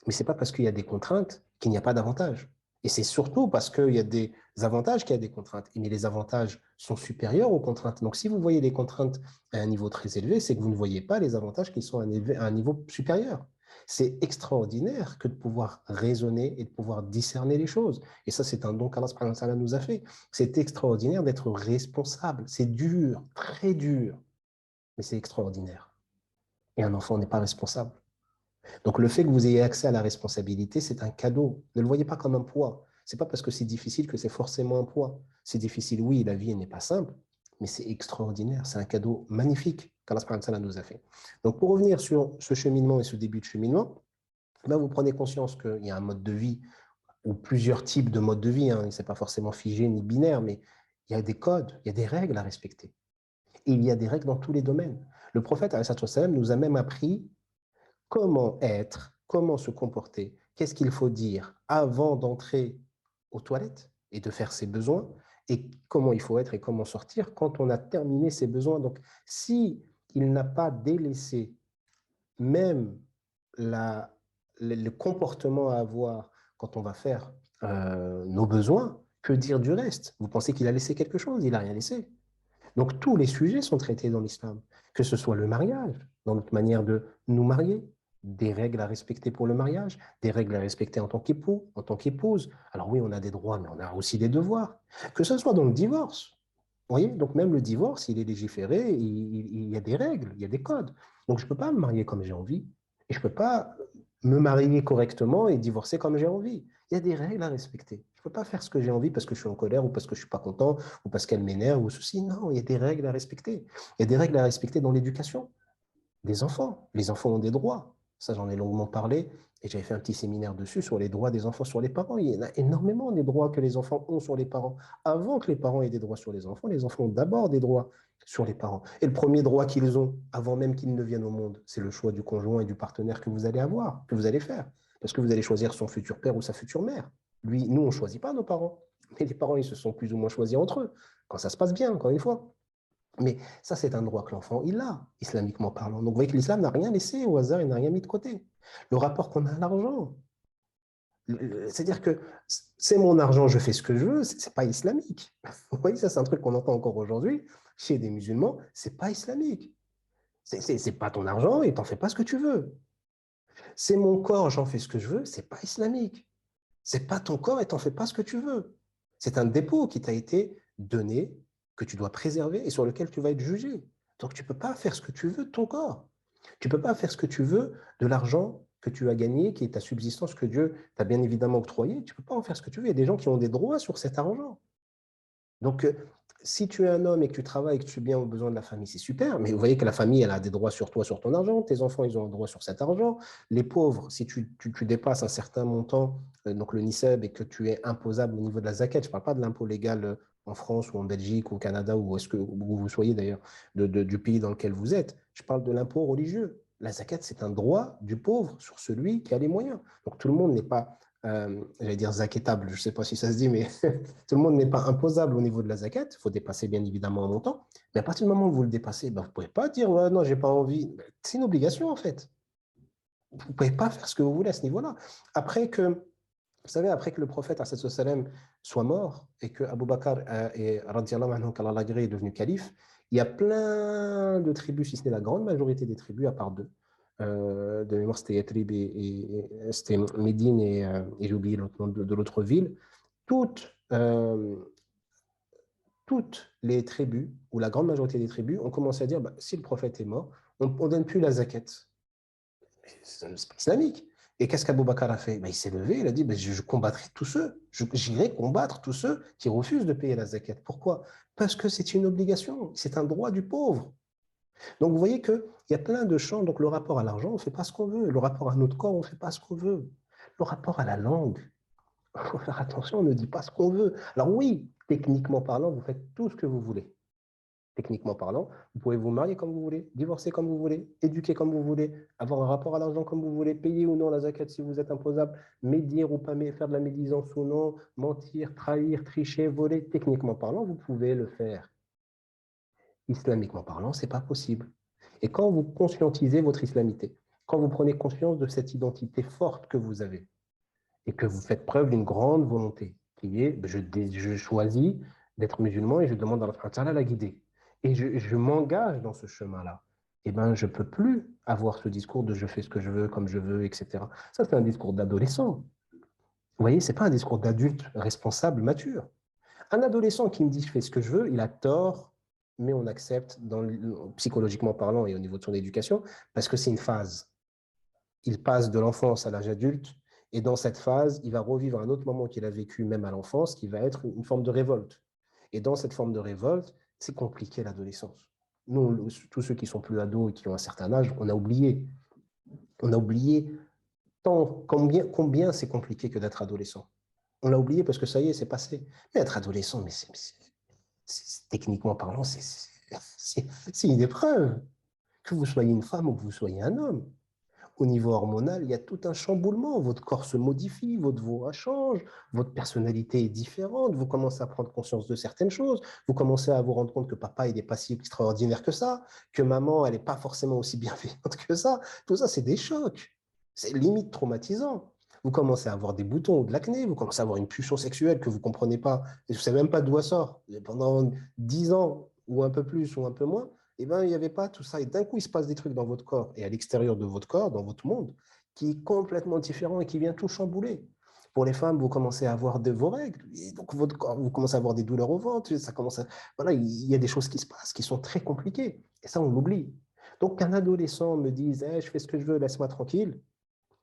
Mais ce n'est pas parce qu'il y a des contraintes qu'il n'y a pas d'avantages. Et c'est surtout parce qu'il y a des avantages qu'il y a des contraintes. Mais les avantages sont supérieurs aux contraintes. Donc si vous voyez les contraintes à un niveau très élevé, c'est que vous ne voyez pas les avantages qui sont à un niveau supérieur. C'est extraordinaire que de pouvoir raisonner et de pouvoir discerner les choses. Et ça, c'est un don qu'Allah nous a fait. C'est extraordinaire d'être responsable. C'est dur, très dur, mais c'est extraordinaire. Et un enfant n'est pas responsable. Donc le fait que vous ayez accès à la responsabilité, c'est un cadeau. Ne le voyez pas comme un poids. Ce n'est pas parce que c'est difficile que c'est forcément un poids. C'est difficile, oui, la vie n'est pas simple, mais c'est extraordinaire. C'est un cadeau magnifique qu'Allah nous a fait. Donc pour revenir sur ce cheminement et ce début de cheminement, ben vous prenez conscience qu'il y a un mode de vie ou plusieurs types de modes de vie. Hein. Ce n'est pas forcément figé ni binaire, mais il y a des codes, il y a des règles à respecter. Et il y a des règles dans tous les domaines. Le prophète nous a même appris comment être, comment se comporter, qu'est-ce qu'il faut dire avant d'entrer aux toilettes et de faire ses besoins, et comment il faut être et comment sortir quand on a terminé ses besoins. Donc, si il n'a pas délaissé même le comportement à avoir quand on va faire nos besoins, que dire du reste? Vous pensez qu'il a laissé quelque chose? Il n'a rien laissé. Donc, tous les sujets sont traités dans l'islam, que ce soit le mariage, dans notre manière de nous marier, des règles à respecter pour le mariage, des règles à respecter en tant qu'époux, en tant qu'épouse. Alors oui, on a des droits, mais on a aussi des devoirs. Que ce soit dans le divorce. Vous voyez, donc même le divorce, il est légiféré, il y a des règles, il y a des codes. Donc je ne peux pas me marier comme j'ai envie, et je ne peux pas me marier correctement et divorcer comme j'ai envie. Il y a des règles à respecter. Je ne peux pas faire ce que j'ai envie parce que je suis en colère ou parce que je ne suis pas content ou parce qu'elle m'énerve ou ceci. Non, il y a des règles à respecter. Il y a des règles à respecter dans l'éducation des enfants. Les enfants ont des droits. Ça, j'en ai longuement parlé et j'avais fait un petit séminaire dessus sur les droits des enfants sur les parents. Il y en a énormément des droits que les enfants ont sur les parents. Avant que les parents aient des droits sur les enfants ont d'abord des droits sur les parents. Et le premier droit qu'ils ont, avant même qu'ils ne viennent au monde, c'est le choix du conjoint et du partenaire que vous allez avoir, que vous allez faire. Parce que vous allez choisir son futur père ou sa future mère. Lui, nous, on ne choisit pas nos parents. Mais les parents, ils se sont plus ou moins choisis entre eux. Quand ça se passe bien, encore une fois. Mais ça, c'est un droit que l'enfant, il a, islamiquement parlant. Donc, vous voyez que l'islam n'a rien laissé au hasard, il n'a rien mis de côté. Le rapport qu'on a à l'argent, c'est-à-dire que c'est mon argent, je fais ce que je veux, c'est pas islamique. Vous voyez, ça, c'est un truc qu'on entend encore aujourd'hui chez des musulmans, c'est pas islamique. C'est pas ton argent et t'en fais pas ce que tu veux. C'est mon corps, j'en fais ce que je veux, c'est pas islamique. C'est pas ton corps et t'en fais pas ce que tu veux. C'est un dépôt qui t'a été donné, que tu dois préserver et sur lequel tu vas être jugé. Donc tu ne peux pas faire ce que tu veux de ton corps. Tu ne peux pas faire ce que tu veux de l'argent que tu as gagné, qui est ta subsistance que Dieu t'a bien évidemment octroyé. Tu ne peux pas en faire ce que tu veux. Il y a des gens qui ont des droits sur cet argent. Donc, si tu es un homme et que tu travailles et que tu subviens aux besoins de la famille, c'est super, mais vous voyez que la famille, elle a des droits sur toi, sur ton argent, tes enfants, ils ont un droit sur cet argent. Les pauvres, si tu dépasses un certain montant, donc le NICEB, et que tu es imposable au niveau de la zakat, je ne parle pas de l'impôt légal en France ou en Belgique ou au Canada, ou où vous soyez d'ailleurs, du pays dans lequel vous êtes, je parle de l'impôt religieux. La zakat, c'est un droit du pauvre sur celui qui a les moyens. Donc tout le monde n'est pas, j'allais dire zaketable, je ne sais pas si ça se dit, mais tout le monde n'est pas imposable au niveau de la zakat. Il faut dépasser bien évidemment un montant. Mais à partir du moment où vous le dépassez, ben, vous ne pouvez pas dire ouais, non, j'ai pas envie. C'est une obligation en fait. Vous ne pouvez pas faire ce que vous voulez à ce niveau-là. Après que, vous savez, après que le prophète sallam soit mort et que Abu Bakr qu'Allah l'agrée, est devenu calife, il y a plein de tribus, si ce n'est la grande majorité des tribus, à part deux. De mémoire, c'était Yatrib c'était Médine et j'ai oublié l'autre nom de l'autre ville. Toutes, toutes les tribus, ou la grande majorité des tribus, ont commencé à dire bah, si le prophète est mort, on ne donne plus la zakat. C'est pas islamique. Et qu'est-ce qu'Abou Bakr a fait bah, il s'est levé, il a dit bah, je combattrai tous ceux, j'irai combattre tous ceux qui refusent de payer la zakat. Pourquoi? Parce que c'est une obligation, c'est un droit du pauvre. Donc vous voyez qu'il y a plein de champs, donc le rapport à l'argent, on ne fait pas ce qu'on veut, le rapport à notre corps, on ne fait pas ce qu'on veut, le rapport à la langue, il faut faire attention, on ne dit pas ce qu'on veut. Alors oui, techniquement parlant, vous faites tout ce que vous voulez. Techniquement parlant, vous pouvez vous marier comme vous voulez, divorcer comme vous voulez, éduquer comme vous voulez, avoir un rapport à l'argent comme vous voulez, payer ou non la zakat si vous êtes imposable, médire ou pas, faire de la médisance ou non, mentir, trahir, tricher, voler. Techniquement parlant, vous pouvez le faire. Islamiquement parlant, ce n'est pas possible. Et quand vous conscientisez votre islamité, quand vous prenez conscience de cette identité forte que vous avez, et que vous faites preuve d'une grande volonté, qui est je choisis d'être musulman et je demande à Allah la guider. Et je m'engage dans ce chemin-là. Eh bien, je ne peux plus avoir ce discours de je fais ce que je veux, comme je veux, etc. Ça, c'est un discours d'adolescent. Vous voyez, ce n'est pas un discours d'adulte responsable, mature. Un adolescent qui me dit je fais ce que je veux, il a tort, mais on accepte psychologiquement parlant et au niveau de son éducation, parce que c'est une phase. Il passe de l'enfance à l'âge adulte, et dans cette phase, il va revivre un autre moment qu'il a vécu même à l'enfance, qui va être une forme de révolte. Et dans cette forme de révolte, c'est compliqué l'adolescence. Nous, tous ceux qui sont plus ados et qui ont un certain âge, on a oublié. On a oublié combien c'est compliqué que d'être adolescent. On l'a oublié parce que ça y est, c'est passé. Mais être adolescent, mais techniquement parlant, c'est une épreuve. Que vous soyez une femme ou que vous soyez un homme. Au niveau hormonal, il y a tout un chamboulement. Votre corps se modifie, votre voix change, votre personnalité est différente. Vous commencez à prendre conscience de certaines choses. Vous commencez à vous rendre compte que papa, il n'est pas si extraordinaire que ça, que maman, elle n'est pas forcément aussi bienveillante que ça. Tout ça, c'est des chocs. C'est limite traumatisant. Vous commencez à avoir des boutons ou de l'acné, vous commencez à avoir une pulsion sexuelle que vous ne comprenez pas, et vous ne savez même pas d'où elle sort. Pendant 10 ans, ou un peu plus, ou un peu moins, eh ben, il n'y avait pas tout ça. Et d'un coup, il se passe des trucs dans votre corps et à l'extérieur de votre corps, dans votre monde, qui est complètement différent et qui vient tout chambouler. Pour les femmes, vous commencez à avoir de vos règles, et donc votre corps, vous commencez à avoir des douleurs au ventre, ça commence à, voilà, il y a des choses qui se passent qui sont très compliquées. Et ça, on l'oublie. Donc, qu'un adolescent me dise, je fais ce que je veux, laisse-moi tranquille.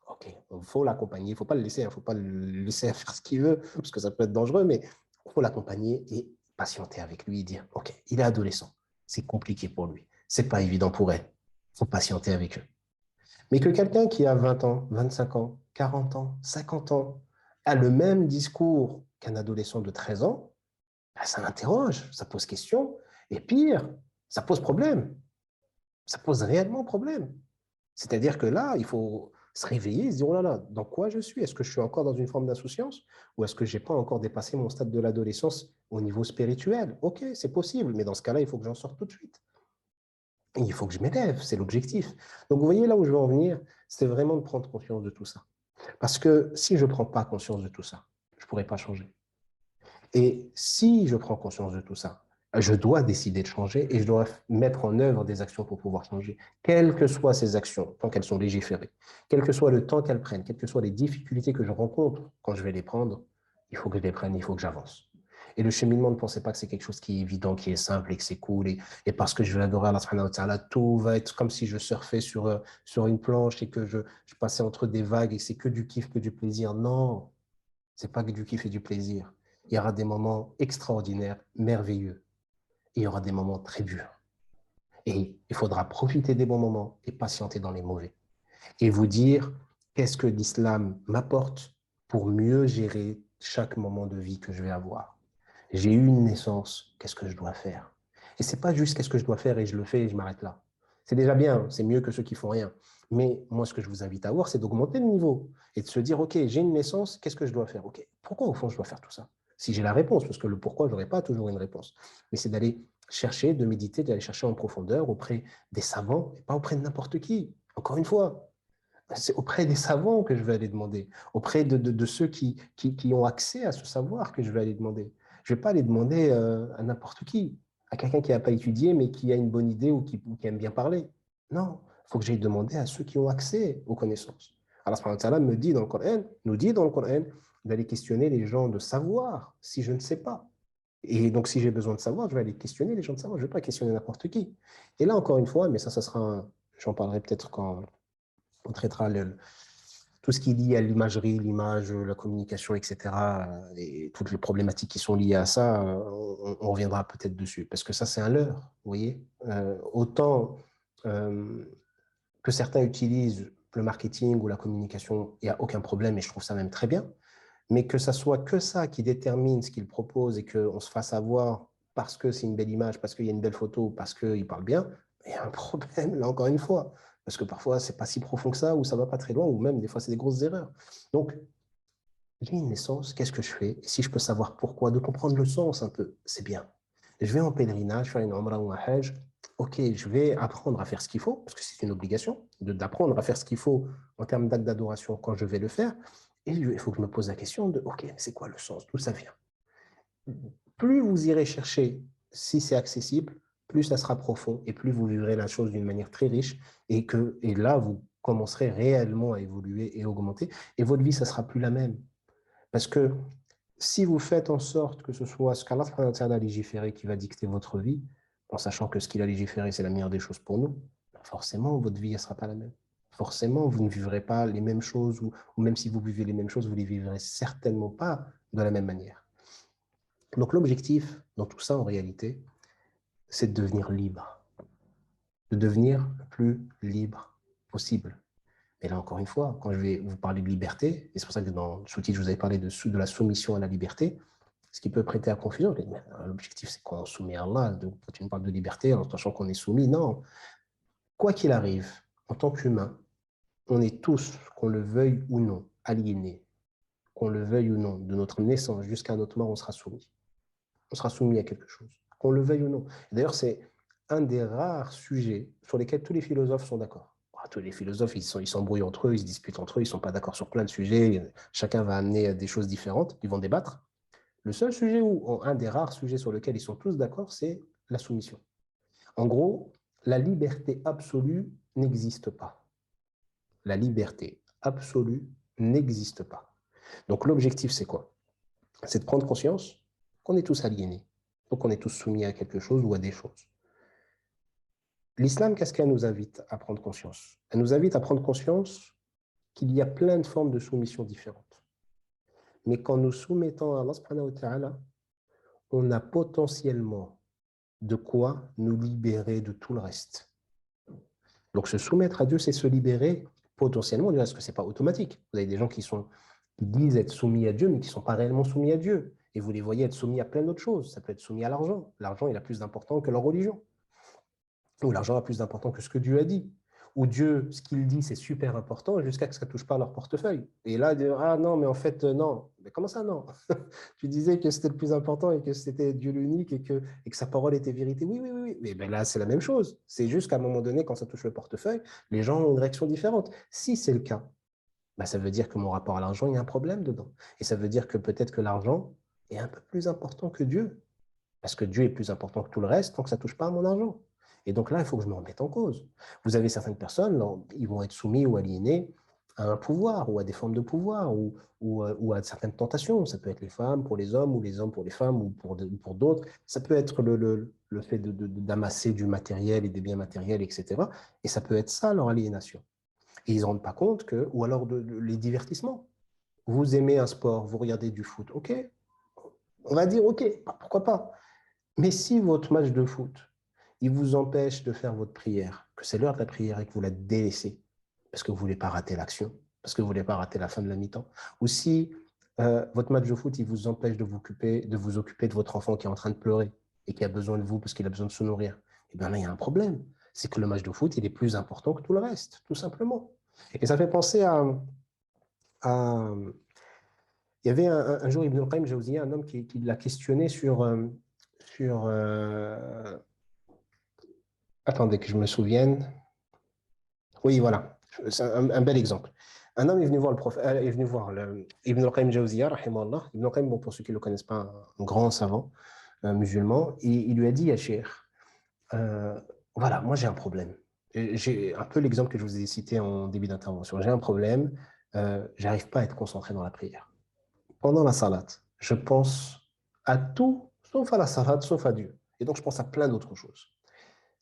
OK, il faut l'accompagner, il ne faut pas le laisser, il ne faut pas le laisser faire ce qu'il veut, parce que ça peut être dangereux, mais il faut l'accompagner et patienter avec lui et dire, OK, il est adolescent, c'est compliqué pour lui, c'est pas évident pour elle, il faut patienter avec eux. Mais que quelqu'un qui a 20 ans, 25 ans, 40 ans, 50 ans, a le même discours qu'un adolescent de 13 ans, ça l'interroge, ça pose question, et pire, ça pose problème, ça pose réellement problème. C'est-à-dire que là, il faut se réveiller et se dire, oh là là, dans quoi je suis? Est-ce que je suis encore dans une forme d'insouciance ou est-ce que je n'ai pas encore dépassé mon stade de l'adolescence au niveau spirituel? Ok, c'est possible, mais dans ce cas-là, il faut que j'en sorte tout de suite. Et il faut que je m'élève, c'est l'objectif. Donc, vous voyez là où je veux en venir, c'est vraiment de prendre conscience de tout ça. Parce que si je ne prends pas conscience de tout ça, je ne pourrai pas changer. Et si je prends conscience de tout ça, je dois décider de changer et je dois mettre en œuvre des actions pour pouvoir changer, quelles que soient ces actions, tant qu'elles sont légiférées, quel que soit le temps qu'elles prennent, quelles que soient les difficultés que je rencontre quand je vais les prendre, il faut que je les prenne, il faut que j'avance. Et le cheminement, ne pensez pas que c'est quelque chose qui est évident, qui est simple et que c'est cool. Et parce que je vais adorer Allah subhanahu wa ta'ala, tout va être comme si je surfais sur une planche et que je passais entre des vagues et c'est que du kiff, que du plaisir. Non, c'est pas que du kiff et du plaisir. Il y aura des moments extraordinaires, merveilleux. Et il y aura des moments très durs. Et il faudra profiter des bons moments et patienter dans les mauvais. Et vous dire qu'est-ce que l'islam m'apporte pour mieux gérer chaque moment de vie que je vais avoir. J'ai eu une naissance, qu'est-ce que je dois faire? Et c'est pas juste qu'est-ce que je dois faire et je le fais et je m'arrête là. C'est déjà bien, c'est mieux que ceux qui font rien. Mais moi, ce que je vous invite à voir, c'est d'augmenter le niveau et de se dire, OK, j'ai une naissance, qu'est-ce que je dois faire? OK, pourquoi au fond je dois faire tout ça? Si j'ai la réponse, parce que le pourquoi, je n'aurai pas toujours une réponse. Mais c'est d'aller chercher, de méditer, d'aller chercher en profondeur auprès des savants et pas auprès de n'importe qui. Encore une fois, c'est auprès des savants que je vais aller demander, auprès de ceux qui ont accès à ce savoir que je vais aller demander. Je ne vais pas aller demander à n'importe qui, à quelqu'un qui n'a pas étudié mais qui a une bonne idée ou qui aime bien parler. Non, il faut que j'aille demander à ceux qui ont accès aux connaissances. Allah subhanahu wa ta'ala me dit dans le Coran, nous dit dans le Coran d'aller questionner les gens de savoir si je ne sais pas. Et donc, si j'ai besoin de savoir, je vais aller questionner les gens de savoir. Je ne vais pas questionner n'importe qui. Et là, encore une fois, mais ça sera, j'en parlerai peut-être quand on traitera tout ce qui est lié à l'imagerie, l'image, la communication, etc. Et toutes les problématiques qui sont liées à ça, on reviendra peut-être dessus. Parce que ça, c'est un leurre, vous voyez. Autant que certains utilisent le marketing ou la communication, il n'y a aucun problème et je trouve ça même très bien. Mais que ça soit que ça qui détermine ce qu'ils proposent et qu'on se fasse avoir parce que c'est une belle image, parce qu'il y a une belle photo, parce qu'il parle bien, il y a un problème, là encore une fois. Parce que parfois, c'est pas si profond que ça, ou ça va pas très loin, ou même des fois, c'est des grosses erreurs. Donc, j'ai une naissance, qu'est-ce que je fais? Et si je peux savoir pourquoi, de comprendre le sens un peu, c'est bien. Je vais en pèlerinage, faire une umrah ou un hajj, ok, je vais apprendre à faire ce qu'il faut, parce que c'est une obligation, d'apprendre à faire ce qu'il faut en termes d'acte d'adoration quand je vais le faire. Et il faut que je me pose la question de, ok, c'est quoi le sens? D'où ça vient? Plus vous irez chercher, si c'est accessible, plus ça sera profond et plus vous vivrez la chose d'une manière très riche et là, vous commencerez réellement à évoluer et augmenter et votre vie, ça sera plus la même. Parce que si vous faites en sorte que ce soit ce qu'Allah a légiféré qui va dicter votre vie, en sachant que ce qu'il a légiféré, c'est la meilleure des choses pour nous, forcément, votre vie ne sera pas la même. Forcément, vous ne vivrez pas les mêmes choses, ou même si vous vivez les mêmes choses, vous ne les vivrez certainement pas de la même manière. Donc l'objectif dans tout ça, en réalité, c'est de devenir libre, de devenir le plus libre possible. Et là, encore une fois, quand je vais vous parler de liberté, et c'est pour ça que dans le sous-titre, je vous avais parlé de la soumission à la liberté, ce qui peut prêter à confusion. L'objectif, c'est qu'on soumet à Allah. Donc, quand tu me parles de liberté, en sachant qu'on est soumis, non. Quoi qu'il arrive, en tant qu'humain, on est tous, qu'on le veuille ou non, aliénés, qu'on le veuille ou non, de notre naissance jusqu'à notre mort, on sera soumis. On sera soumis à quelque chose, qu'on le veuille ou non. D'ailleurs, c'est un des rares sujets sur lesquels tous les philosophes sont d'accord. Tous les philosophes, ils s'embrouillent entre eux, ils se disputent entre eux, ils ne sont pas d'accord sur plein de sujets, chacun va amener des choses différentes, ils vont débattre. Le seul sujet un des rares sujets sur lesquels ils sont tous d'accord, c'est la soumission. En gros, la liberté absolue n'existe pas. La liberté absolue n'existe pas. Donc l'objectif, c'est quoi? C'est de prendre conscience qu'on est tous aliénés. Donc on est tous soumis à quelque chose ou à des choses. L'islam, qu'est-ce qu'elle nous invite à prendre conscience? Elle nous invite à prendre conscience qu'il y a plein de formes de soumission différentes. Mais qu'en nous soumettant à Allah subhanahu wa ta'ala, on a potentiellement de quoi nous libérer de tout le reste. Donc se soumettre à Dieu, c'est se libérer potentiellement, parce que ce n'est pas automatique. Vous avez des gens qui disent être soumis à Dieu, mais qui ne sont pas réellement soumis à Dieu. Et vous les voyez être soumis à plein d'autres choses. Ça peut être soumis à l'argent. L'argent, il a plus d'importance que leur religion. Ou l'argent a plus d'importance que ce que Dieu a dit. Ou Dieu, ce qu'il dit, c'est super important jusqu'à ce que ça ne touche pas à leur portefeuille. Et là, ah non, mais en fait, non. Mais comment ça, non? Tu disais que c'était le plus important et que c'était Dieu l'unique et que sa parole était vérité. Oui, oui, oui, oui. Mais ben là, c'est la même chose. C'est juste qu'à un moment donné, quand ça touche le portefeuille, les gens ont une réaction différente. Si c'est le cas, ben, ça veut dire que mon rapport à l'argent, il y a un problème dedans. Et ça veut dire que peut-être que l'argent est un peu plus important que Dieu. Parce que Dieu est plus important que tout le reste tant que ça ne touche pas à mon argent. Et donc là, il faut que je me remette en cause. Vous avez certaines personnes, ils vont être soumis ou aliénés à un pouvoir ou à des formes de pouvoir ou à certaines tentations. Ça peut être les femmes pour les hommes ou les hommes pour les femmes ou pour d'autres. Ça peut être le fait d'amasser du matériel et des biens matériels, etc. Et ça peut être ça leur aliénation. Et ils ne se rendent pas compte que, ou alors les divertissements. Vous aimez un sport, vous regardez du foot, ok, on va dire ok, pourquoi pas. Mais si votre match de foot, il vous empêche de faire votre prière, que c'est l'heure de la prière et que vous la délaissez, parce que vous ne voulez pas rater l'action, parce que vous ne voulez pas rater la fin de la mi-temps, ou si votre match de foot, il vous empêche de vous occuper de votre enfant qui est en train de pleurer et qui a besoin de vous parce qu'il a besoin de se nourrir, eh bien là, il y a un problème. C'est que le match de foot, il est plus important que tout le reste, tout simplement. Et ça fait penser à il y avait un jour Ibn al-Qayyim Jawziyya, un homme qui l'a questionné sur attendez que je me souvienne. Oui, voilà. C'est un bel exemple. Un homme est venu voir le prophète, est venu voir Ibn al-Qayyim Jawziyya, rahimahullah. Ibn al-Qayyim, bon, pour ceux qui ne le connaissent pas, un grand savant musulman, et il lui a dit, ya Cheikh, voilà, moi j'ai un problème. J'ai un peu l'exemple que je vous ai cité en début d'intervention. J'ai un problème, j'arrive pas à être concentré dans la prière. Pendant la salat, je pense à tout, sauf à la salat, sauf à Dieu. Et donc je pense à plein d'autres choses.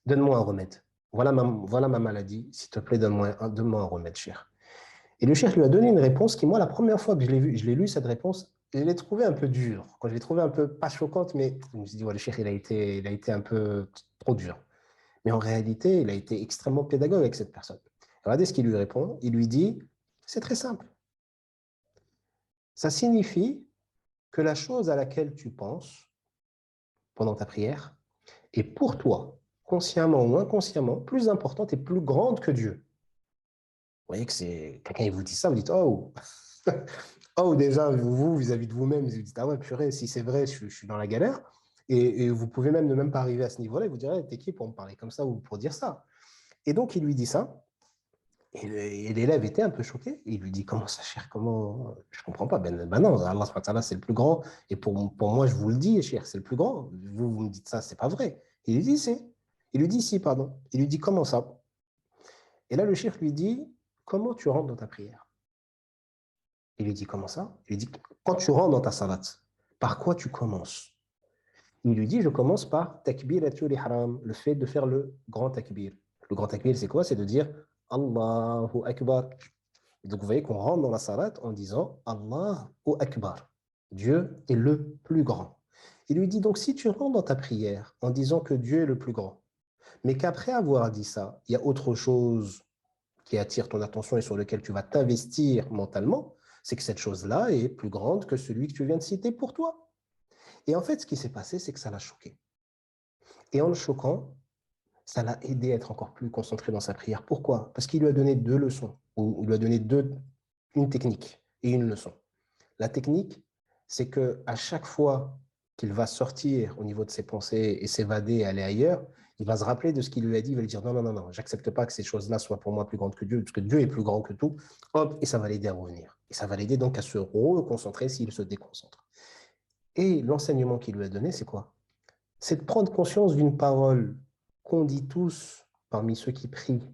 Donne-moi un remède. Voilà ma maladie. S'il te plaît, donne-moi un remède, cher. Et le cher lui a donné une réponse qui, moi, la première fois que je l'ai lu, cette réponse, je l'ai trouvée un peu dure. Quand je l'ai trouvée un peu, pas choquante, mais je me suis dit, ouais, le cher, il a été un peu trop dur. Mais en réalité, il a été extrêmement pédagogue avec cette personne. Regardez ce qu'il lui répond. Il lui dit, c'est très simple. Ça signifie que la chose à laquelle tu penses pendant ta prière est pour toi, consciemment ou inconsciemment, plus importante et plus grande que Dieu. Vous voyez que c'est quelqu'un qui vous dit ça, vous dites oh, oh déjà vous vis-à-vis de vous-même, vous dites ah ouais purée, si c'est vrai, je suis dans la galère. Et vous pouvez même ne même pas arriver à ce niveau-là. Et vous direz t'es qui pour me parler comme ça ou pour dire ça. Et donc il lui dit ça. Et l'élève était un peu choqué. Il lui dit comment ça cher, comment je comprends pas. Ben non, Allah subhanahu wa ta'ala, c'est le plus grand. Et pour moi je vous le dis, cher, c'est le plus grand. Vous me dites ça, c'est pas vrai. Il lui dit c'est. Il lui dit si pardon. Il lui dit comment ça. Et là le cheikh lui dit comment tu rentres dans ta prière. Il lui dit comment ça? Il lui dit quand tu rentres dans ta salat, par quoi tu commences? Il lui dit je commence par takbiratul ihram, le fait de faire le grand takbir. Le grand takbir c'est quoi? C'est de dire Allahu Akbar. Et donc vous voyez qu'on rentre dans la salat en disant Allahu Akbar. Dieu est le plus grand. Il lui dit donc si tu rentres dans ta prière en disant que Dieu est le plus grand, mais qu'après avoir dit ça, il y a autre chose qui attire ton attention et sur lequel tu vas t'investir mentalement, c'est que cette chose-là est plus grande que celui que tu viens de citer pour toi. Et en fait, ce qui s'est passé, c'est que ça l'a choqué. Et en le choquant, ça l'a aidé à être encore plus concentré dans sa prière. Pourquoi? Parce qu'il lui a donné deux leçons, ou il lui a donné une technique et une leçon. La technique, c'est qu'à chaque fois qu'il va sortir au niveau de ses pensées et s'évader et aller ailleurs, il va se rappeler de ce qu'il lui a dit, il va lui dire non, non, non, non, j'accepte pas que ces choses-là soient pour moi plus grandes que Dieu, parce que Dieu est plus grand que tout, hop, et ça va l'aider à revenir. Et ça va l'aider donc à se reconcentrer s'il se déconcentre. Et l'enseignement qu'il lui a donné, c'est quoi? C'est de prendre conscience d'une parole qu'on dit tous, parmi ceux qui prient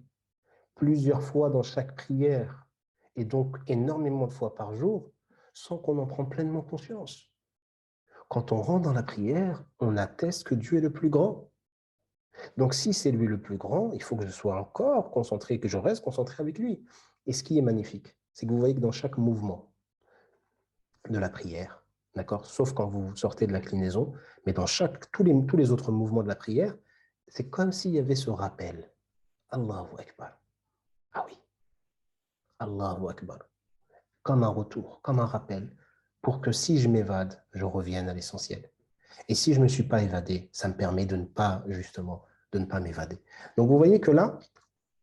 plusieurs fois dans chaque prière, et donc énormément de fois par jour, sans qu'on en prenne pleinement conscience. Quand on rentre dans la prière, on atteste que Dieu est le plus grand. Donc si c'est lui le plus grand, il faut que je sois encore concentré, que je reste concentré avec lui. Et ce qui est magnifique, c'est que vous voyez que dans chaque mouvement de la prière, d'accord, sauf quand vous sortez de l'inclinaison, mais dans tous les autres mouvements de la prière, c'est comme s'il y avait ce rappel. Allahu Akbar. Ah oui, Allahu Akbar. Comme un retour, comme un rappel, pour que si je m'évade, je revienne à l'essentiel. Et si je ne me suis pas évadé, ça me permet de ne pas, justement, de ne pas m'évader. Donc vous voyez que là,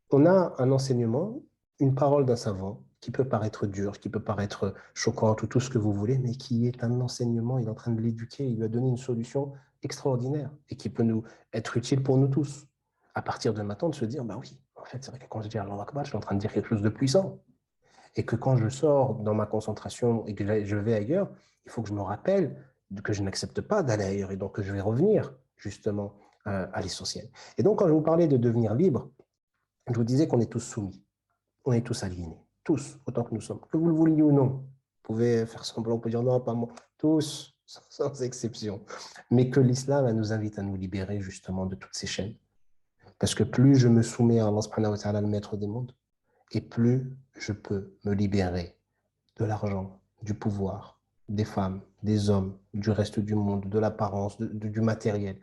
on a un enseignement, une parole d'un savant qui peut paraître dure, qui peut paraître choquante ou tout ce que vous voulez, mais qui est un enseignement, il est en train de l'éduquer, il lui a donné une solution extraordinaire et qui peut nous être utile pour nous tous. À partir de maintenant, de se dire, bah oui, en fait, c'est vrai que quand je dis Allah Akbar, je suis en train de dire quelque chose de puissant. Et que quand je sors dans ma concentration et que je vais ailleurs, il faut que je me rappelle que je n'accepte pas d'aller ailleurs et donc que je vais revenir justement à l'essentiel. Et donc, quand je vous parlais de devenir libre, je vous disais qu'on est tous soumis, on est tous aliénés, tous, autant que nous sommes. Que vous le vouliez ou non, vous pouvez faire semblant, vous pouvez dire non, pas moi, tous, sans exception. Mais que l'islam nous invite à nous libérer justement de toutes ces chaînes. Parce que plus je me soumets à Allah subhanahu wa ta'ala, le maître des mondes, et plus je peux me libérer de l'argent, du pouvoir, des femmes, des hommes, du reste du monde, de l'apparence, du matériel.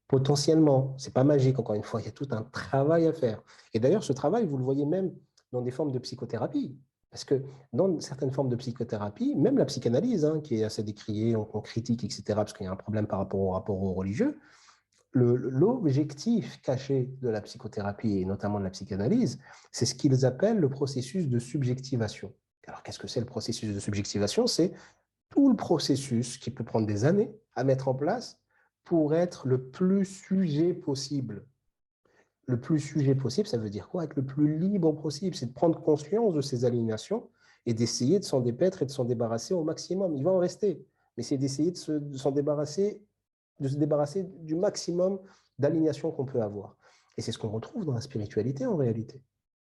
Potentiellement, c'est pas magique, encore une fois, il y a tout un travail à faire. Et d'ailleurs, ce travail, vous le voyez même dans des formes de psychothérapie. Parce que dans certaines formes de psychothérapie, même la psychanalyse, hein, qui est assez décriée, on critique, etc., parce qu'il y a un problème par rapport au rapport aux religieux, l'objectif caché de la psychothérapie et notamment de la psychanalyse, c'est ce qu'ils appellent le processus de subjectivation. Alors, qu'est-ce que c'est le processus de subjectivation? C'est tout le processus qui peut prendre des années à mettre en place pour être le plus sujet possible. Le plus sujet possible, ça veut dire quoi? Être le plus libre possible, c'est de prendre conscience de ces aliénations et d'essayer de s'en dépêtre et de s'en débarrasser au maximum. Il va en rester, mais c'est d'essayer de s'en débarrasser, de se débarrasser du maximum d'aliénations qu'on peut avoir. Et c'est ce qu'on retrouve dans la spiritualité en réalité.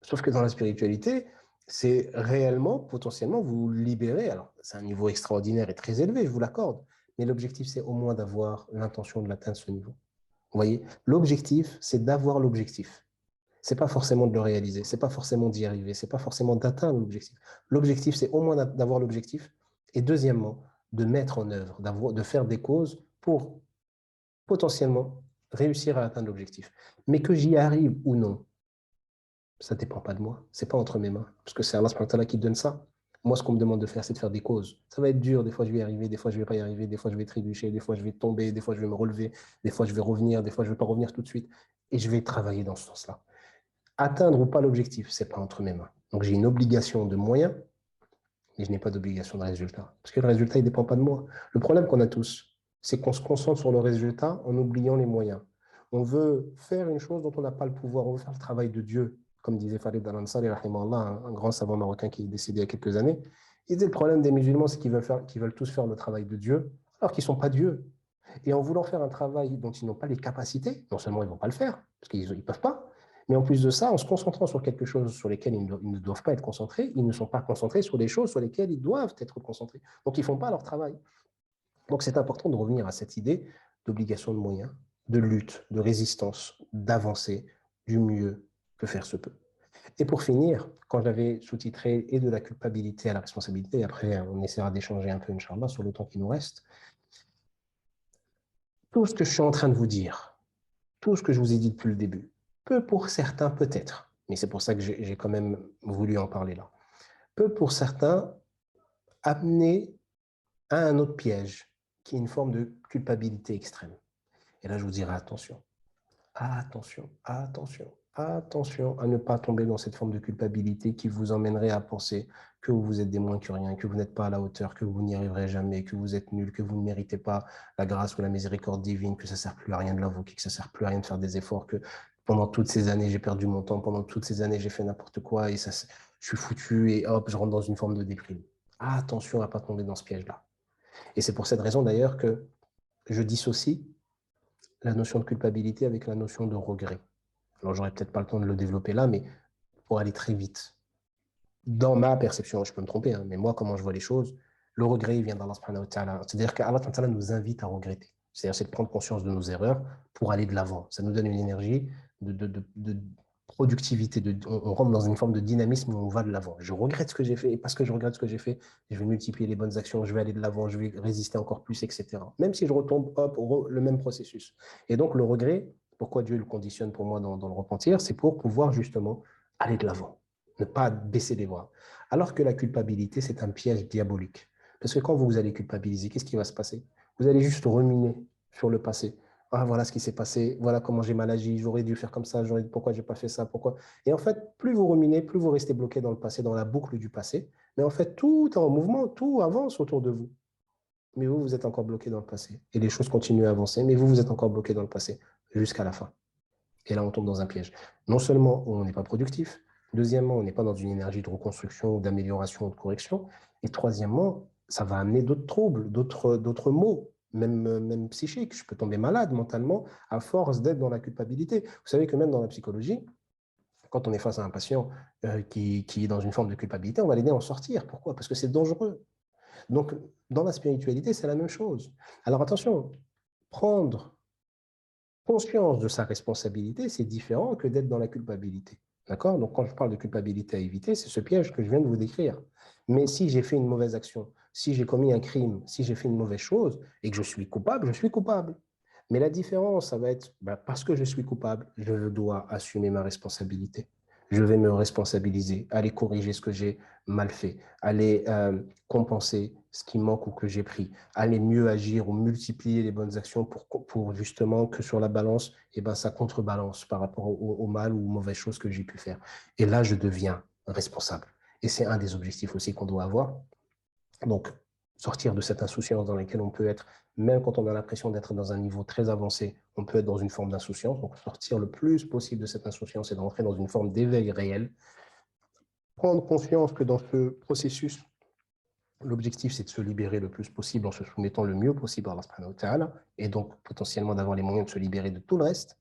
Sauf que dans la spiritualité, c'est réellement, potentiellement, vous libérer. Alors, c'est un niveau extraordinaire et très élevé, je vous l'accorde. Mais l'objectif, c'est au moins d'avoir l'intention de l'atteindre ce niveau. Vous voyez, l'objectif, c'est d'avoir l'objectif. C'est pas forcément de le réaliser, c'est pas forcément d'y arriver, c'est pas forcément d'atteindre l'objectif. L'objectif, c'est au moins d'avoir l'objectif. Et deuxièmement, de mettre en œuvre, de faire des causes pour potentiellement réussir à atteindre l'objectif. Mais que j'y arrive ou non, ça ne dépend pas de moi. Ce n'est pas entre mes mains. Parce que c'est Allah subhanahu wa ta'ala qui donne ça. Moi, ce qu'on me demande de faire, c'est de faire des causes. Ça va être dur. Des fois, je vais y arriver. Des fois, je ne vais pas y arriver. Des fois, je vais trébucher. Des fois, je vais tomber. Des fois, je vais me relever. Des fois, je vais revenir. Des fois, je ne vais pas revenir tout de suite. Et je vais travailler dans ce sens-là. Atteindre ou pas l'objectif, ce n'est pas entre mes mains. Donc, j'ai une obligation de moyens, mais je n'ai pas d'obligation de résultat. Parce que le résultat, il ne dépend pas de moi. Le problème qu'on a tous, c'est qu'on se concentre sur le résultat en oubliant les moyens. On veut faire une chose dont on n'a pas le pouvoir. On veut faire le travail de Dieu, comme disait Farid Al-Ansari, un grand savant marocain qui est décédé il y a quelques années. Il disait le problème des musulmans, c'est qu'ils veulent tous faire le travail de Dieu, alors qu'ils ne sont pas Dieu. Et en voulant faire un travail dont ils n'ont pas les capacités, non seulement ils ne vont pas le faire, parce qu'ils ne peuvent pas, mais en plus de ça, en se concentrant sur quelque chose sur lesquels ils ne doivent pas être concentrés, ils ne sont pas concentrés sur les choses sur lesquelles ils doivent être concentrés. Donc, ils ne font pas leur travail. Donc, c'est important de revenir à cette idée d'obligation de moyens, de lutte, de résistance, d'avancer du mieux que faire se peut. Et pour finir, quand j'avais sous-titré et de la culpabilité à la responsabilité, et après on essaiera d'échanger un peu, Inch'Allah, sur le temps qui nous reste, tout ce que je suis en train de vous dire, tout ce que je vous ai dit depuis le début, peut pour certains peut-être, mais c'est pour ça que j'ai quand même voulu en parler là, peut pour certains amener à un autre piège, qui est une forme de culpabilité extrême. Et là, je vous dirai attention, attention, attention, attention à ne pas tomber dans cette forme de culpabilité qui vous emmènerait à penser que vous êtes des moins que rien, que vous n'êtes pas à la hauteur, que vous n'y arriverez jamais, que vous êtes nul, que vous ne méritez pas la grâce ou la miséricorde divine, que ça ne sert plus à rien de l'invoquer, que ça ne sert plus à rien de faire des efforts, que pendant toutes ces années, j'ai perdu mon temps, pendant toutes ces années, j'ai fait n'importe quoi et ça, je suis foutu et hop, je rentre dans une forme de déprime. Attention à ne pas tomber dans ce piège-là. Et c'est pour cette raison d'ailleurs que je dissocie la notion de culpabilité avec la notion de regret. Alors, j'aurais peut-être pas le temps de le développer là, mais pour aller très vite. Dans ma perception, je peux me tromper, hein, mais moi, comment je vois les choses, le regret il vient d'Allah subhanahu wa ta'ala. C'est-à-dire qu'Allah subhanahu wa ta'ala nous invite à regretter. C'est-à-dire, c'est de prendre conscience de nos erreurs pour aller de l'avant. Ça nous donne une énergie de productivité. On rentre dans une forme de dynamisme où on va de l'avant. Je regrette ce que j'ai fait, et parce que je regrette ce que j'ai fait, je vais multiplier les bonnes actions, je vais aller de l'avant, je vais résister encore plus, etc. Même si je retombe, hop, le même processus. Et donc, le regret, pourquoi Dieu le conditionne pour moi dans le repentir, c'est pour pouvoir justement aller de l'avant, ne pas baisser les bras. Alors que la culpabilité, c'est un piège diabolique. Parce que quand vous allez culpabiliser, qu'est-ce qui va se passer? Vous allez juste ruminer sur le passé. Ah, voilà ce qui s'est passé, voilà comment j'ai mal agi, j'aurais dû faire comme ça, pourquoi j'ai pas fait ça, pourquoi. Et en fait, plus vous ruminez, plus vous restez bloqué dans le passé, dans la boucle du passé. Mais en fait, tout est en mouvement, tout avance autour de vous. Mais vous, vous êtes encore bloqué dans le passé. Et les choses continuent à avancer, mais vous, vous êtes encore bloqué dans le passé jusqu'à la fin. Et là, on tombe dans un piège. Non seulement on n'est pas productif, deuxièmement, on n'est pas dans une énergie de reconstruction, d'amélioration ou de correction, et troisièmement, ça va amener d'autres troubles, d'autres maux, même psychiques. Je peux tomber malade mentalement à force d'être dans la culpabilité. Vous savez que même dans la psychologie, quand on est face à un patient qui est dans une forme de culpabilité, on va l'aider à en sortir. Pourquoi? Parce que c'est dangereux. Donc, dans la spiritualité, c'est la même chose. Alors attention, prendre conscience de sa responsabilité, c'est différent que d'être dans la culpabilité. D'accord? Donc, quand je parle de culpabilité à éviter, c'est ce piège que je viens de vous décrire. Mais si j'ai fait une mauvaise action, si j'ai commis un crime, si j'ai fait une mauvaise chose et que je suis coupable, je suis coupable. Mais la différence, ça va être, parce que je suis coupable, je dois assumer ma responsabilité. Je vais me responsabiliser, aller corriger ce que j'ai mal fait, aller compenser ce qui manque ou que j'ai pris, aller mieux agir ou multiplier les bonnes actions pour justement que sur la balance, eh ben, ça contrebalance par rapport au mal ou aux mauvaises choses que j'ai pu faire. Et là, je deviens responsable. Et c'est un des objectifs aussi qu'on doit avoir. Donc, sortir de cette insouciance dans laquelle on peut être, même quand on a l'impression d'être dans un niveau très avancé, on peut être dans une forme d'insouciance. Donc, sortir le plus possible de cette insouciance et d'entrer dans une forme d'éveil réel. Prendre conscience que dans ce processus, l'objectif, c'est de se libérer le plus possible en se soumettant le mieux possible à Allah subhanahu wa ta'ala, et donc potentiellement d'avoir les moyens de se libérer de tout le reste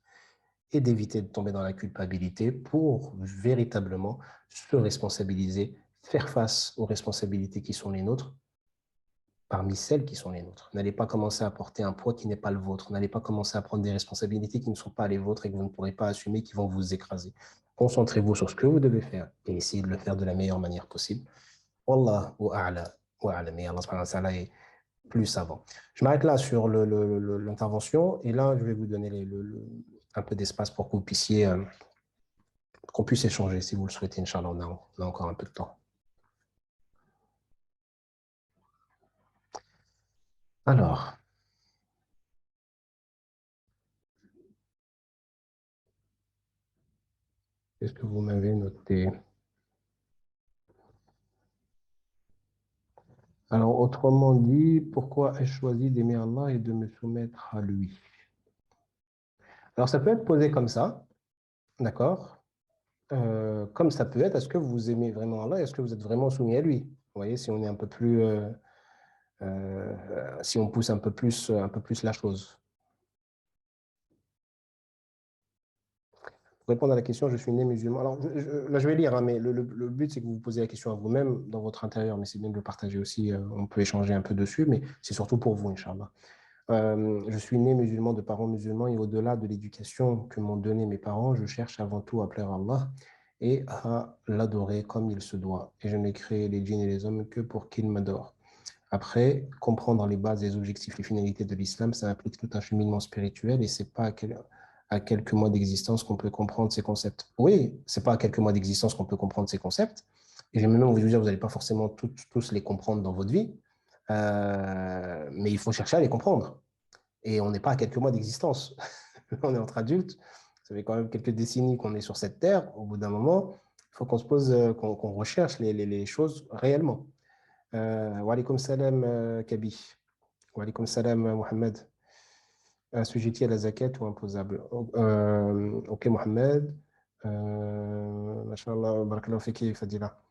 et d'éviter de tomber dans la culpabilité pour véritablement se responsabiliser, faire face aux responsabilités qui sont les nôtres parmi celles qui sont les nôtres. N'allez pas commencer à porter un poids qui n'est pas le vôtre. N'allez pas commencer à prendre des responsabilités qui ne sont pas les vôtres et que vous ne pourrez pas assumer, qui vont vous écraser. Concentrez-vous sur ce que vous devez faire et essayez de le faire de la meilleure manière possible. Wallahu a'la wa a'lam. Et Allah subhanahu wa ta'ala est plus savant. Je m'arrête là sur l'intervention et là, je vais vous donner un peu d'espace pour que vous puissiez, qu'on puisse échanger si vous le souhaitez. Inch'Allah, on a encore un peu de temps. Alors, qu'est-ce que vous m'avez noté? Alors, autrement dit, pourquoi ai-je choisi d'aimer Allah et de me soumettre à lui? Alors, ça peut être posé comme ça, d'accord? Comme ça peut être, est-ce que vous aimez vraiment Allah et est-ce que vous êtes vraiment soumis à lui? Vous voyez, si on est un peu plus, si on pousse un peu plus la chose. Pour répondre à la question, je suis né musulman. Alors, là, je vais lire, hein, mais le but, c'est que vous vous posez la question à vous-même dans votre intérieur, mais c'est bien de le partager aussi. On peut échanger un peu dessus, mais c'est surtout pour vous, Inch'Allah. Je suis né musulman de parents musulmans et au-delà de l'éducation que m'ont donné mes parents, je cherche avant tout à plaire à Allah et à l'adorer comme il se doit. Et je n'ai créé les djinns et les hommes que pour qu'ils m'adorent. Après, comprendre les bases, les objectifs, les finalités de l'islam, ça implique tout un cheminement spirituel et c'est pas à quelques mois d'existence qu'on peut comprendre ces concepts. Oui, c'est pas à quelques mois d'existence qu'on peut comprendre ces concepts. Et j'ai même envie de vous dire, vous n'allez pas forcément tous les comprendre dans votre vie, mais il faut chercher à les comprendre. Et on n'est pas à quelques mois d'existence. On est entre adultes. Ça fait quand même quelques décennies qu'on est sur cette terre. Au bout d'un moment, il faut qu'on se pose, qu'on recherche les choses réellement. Wa alaykoum salam, Kabi. Wa alaykoum salam, Mohamed. Assujetti à la zakat ou imposable. Ok, Mohamed. Mashallah, barakallahu fiki, Fadila.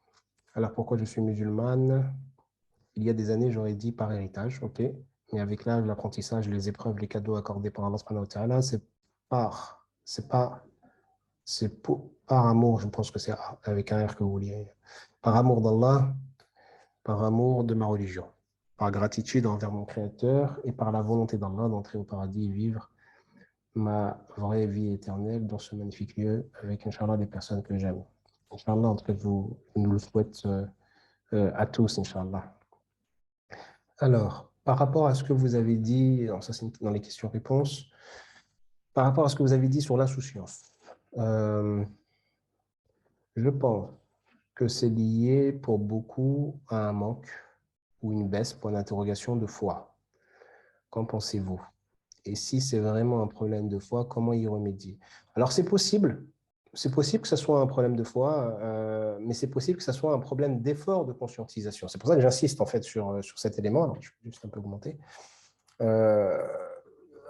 Alors, pourquoi je suis musulmane? Il y a des années, j'aurais dit par héritage, ok. Mais avec l'âge, l'apprentissage, les épreuves, les cadeaux accordés par Allah subhanahu wa ta'ala, c'est par, par amour, je pense que c'est avec un R que vous vouliez. Par amour d'Allah, par amour de ma religion, par gratitude envers mon Créateur et par la volonté d'Allah d'entrer au paradis et vivre ma vraie vie éternelle dans ce magnifique lieu avec, Inch'Allah, les personnes que j'aime. Inch'Allah, en tout cas, je nous le souhaite à tous, Inch'Allah. Alors, par rapport à ce que vous avez dit, alors ça c'est dans les questions-réponses, par rapport à ce que vous avez dit sur l'insouciance, je pense que c'est lié pour beaucoup à un manque ou une baisse, point d'interrogation, de foi. Qu'en pensez-vous? Et si c'est vraiment un problème de foi, comment y remédier? Alors c'est possible que ce soit un problème de foi, mais c'est possible que ce soit un problème d'effort de conscientisation. C'est pour ça que j'insiste en fait sur cet élément. Alors, je vais juste un peu augmenter.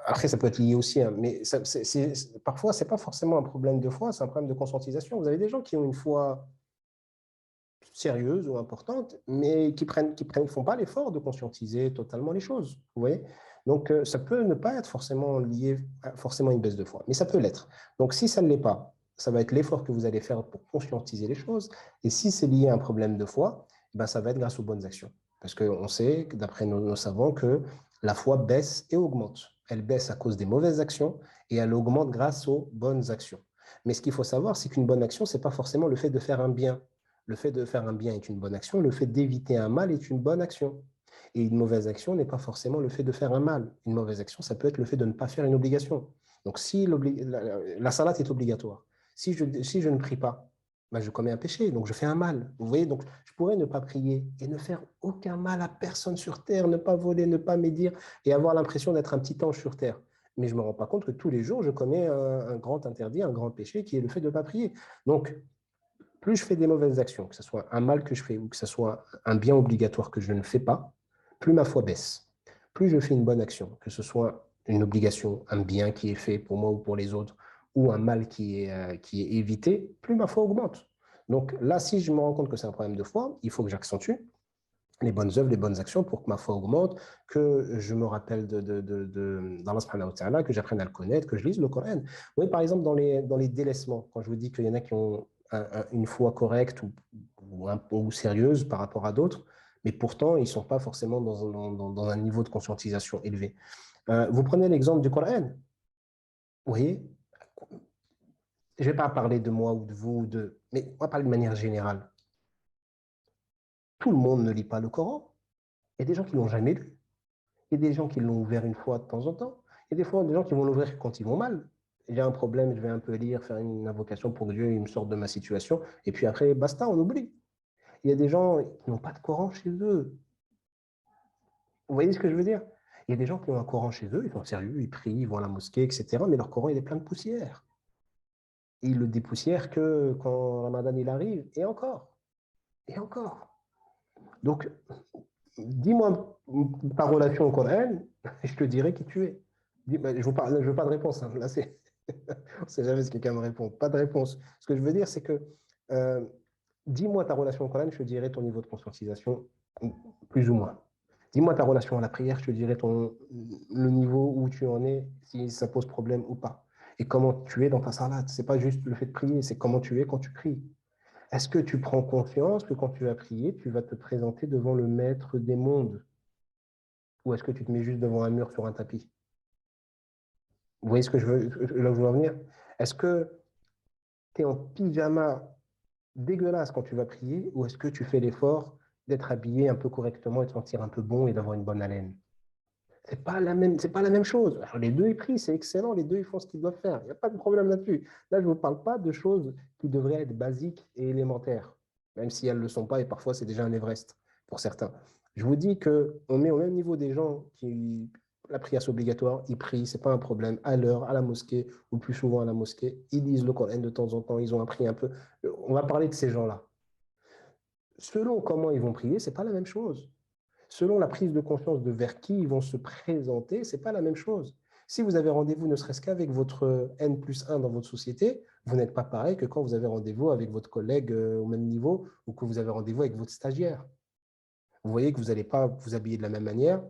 Après, ça peut être lié aussi, hein, mais parfois, ce n'est pas forcément un problème de foi, c'est un problème de conscientisation. Vous avez des gens qui ont une foi sérieuse ou importante, mais qui font pas l'effort de conscientiser totalement les choses. Vous voyez? Donc, ça peut ne pas être forcément lié à forcément une baisse de foi, mais ça peut l'être. Donc, si ça ne l'est pas, ça va être l'effort que vous allez faire pour conscientiser les choses. Et si c'est lié à un problème de foi, ben, ça va être grâce aux bonnes actions. Parce qu'on sait, d'après nos savants, que la foi baisse et augmente. Elle baisse à cause des mauvaises actions et elle augmente grâce aux bonnes actions. Mais ce qu'il faut savoir, c'est qu'une bonne action, ce n'est pas forcément le fait de faire un bien. Le fait de faire un bien est une bonne action, le fait d'éviter un mal est une bonne action. Et une mauvaise action n'est pas forcément le fait de faire un mal. Une mauvaise action, ça peut être le fait de ne pas faire une obligation. Donc, si la salat est obligatoire, si je ne prie pas, ben je commets un péché, donc je fais un mal. Vous voyez, donc je pourrais ne pas prier et ne faire aucun mal à personne sur terre, ne pas voler, ne pas médire et avoir l'impression d'être un petit ange sur terre. Mais je ne me rends pas compte que tous les jours, je commets un grand interdit, un grand péché qui est le fait de ne pas prier. Donc, plus je fais des mauvaises actions, que ce soit un mal que je fais ou que ce soit un bien obligatoire que je ne fais pas, plus ma foi baisse. Plus je fais une bonne action, que ce soit une obligation, un bien qui est fait pour moi ou pour les autres, ou un mal qui est évité, plus ma foi augmente. Donc là, si je me rends compte que c'est un problème de foi, il faut que j'accentue les bonnes œuvres, les bonnes actions pour que ma foi augmente, que je me rappelle d'Allah subhanahu wa ta'ala, que j'apprenne à le connaître, que je lise le Coran. Oui, par exemple, dans les délaissements, quand je vous dis qu'il y en a qui ont une foi correcte ou sérieuse par rapport à d'autres, mais pourtant, ils ne sont pas forcément dans un niveau de conscientisation élevé. Vous prenez l'exemple du Coran. Vous voyez, je ne vais pas parler de moi ou de vous, mais on va parler de manière générale. Tout le monde ne lit pas le Coran. Il y a des gens qui ne l'ont jamais lu. Il y a des gens qui l'ont ouvert une fois de temps en temps. Il y a des fois des gens qui vont l'ouvrir quand ils vont mal. J'ai un problème, je vais un peu lire, faire une invocation pour que Dieu il me sorte de ma situation. Et puis après, basta, on oublie. Il y a des gens qui n'ont pas de Coran chez eux. Vous voyez ce que je veux dire? Il y a des gens qui ont un Coran chez eux, ils sont sérieux, ils prient, ils vont à la mosquée, etc. Mais leur Coran, il est plein de poussière. Et ils le dépoussièrent que quand Ramadan il arrive, et encore, et encore. Donc, dis-moi ta relation au Coran, je te dirai qui tu es. Je ne veux pas de réponse. Hein. Là, on ne sait jamais si quelqu'un me répond. Pas de réponse. Ce que je veux dire, c'est que euh, dis-moi ta relation au Coran, je te dirai ton niveau de conscientisation, plus ou moins. Dis-moi ta relation à la prière, je te dirai le niveau où tu en es, si ça pose problème ou pas. Et comment tu es dans ta salade. Ce n'est pas juste le fait de prier, c'est comment tu es quand tu pries. Est-ce que tu prends conscience que quand tu vas prier, tu vas te présenter devant le maître des mondes? Ou est-ce que tu te mets juste devant un mur sur un tapis? Vous voyez ce que là où je veux en venir? Est-ce que tu es en pyjama dégueulasse quand tu vas prier ou est-ce que tu fais l'effort d'être habillé un peu correctement et de sentir un peu bon et d'avoir une bonne haleine? C'est pas la même chose. Alors, les deux, ils prient, c'est excellent. Les deux, ils font ce qu'ils doivent faire. Il n'y a pas de problème là-dessus. Là, je ne vous parle pas de choses qui devraient être basiques et élémentaires, même si elles ne le sont pas et parfois c'est déjà un Everest pour certains. Je vous dis qu'on met au même niveau des gens qui, la prière c'est obligatoire, ils prient, ce n'est pas un problème, à l'heure, à la mosquée, ou plus souvent à la mosquée. Ils lisent le Coran de temps en temps, ils ont appris un peu. On va parler de ces gens-là. Selon comment ils vont prier, ce n'est pas la même chose. Selon la prise de conscience de vers qui ils vont se présenter, ce n'est pas la même chose. Si vous avez rendez-vous ne serait-ce qu'avec votre N+1 dans votre société, vous n'êtes pas pareil que quand vous avez rendez-vous avec votre collègue au même niveau ou que vous avez rendez-vous avec votre stagiaire. Vous voyez que vous n'allez pas vous habiller de la même manière.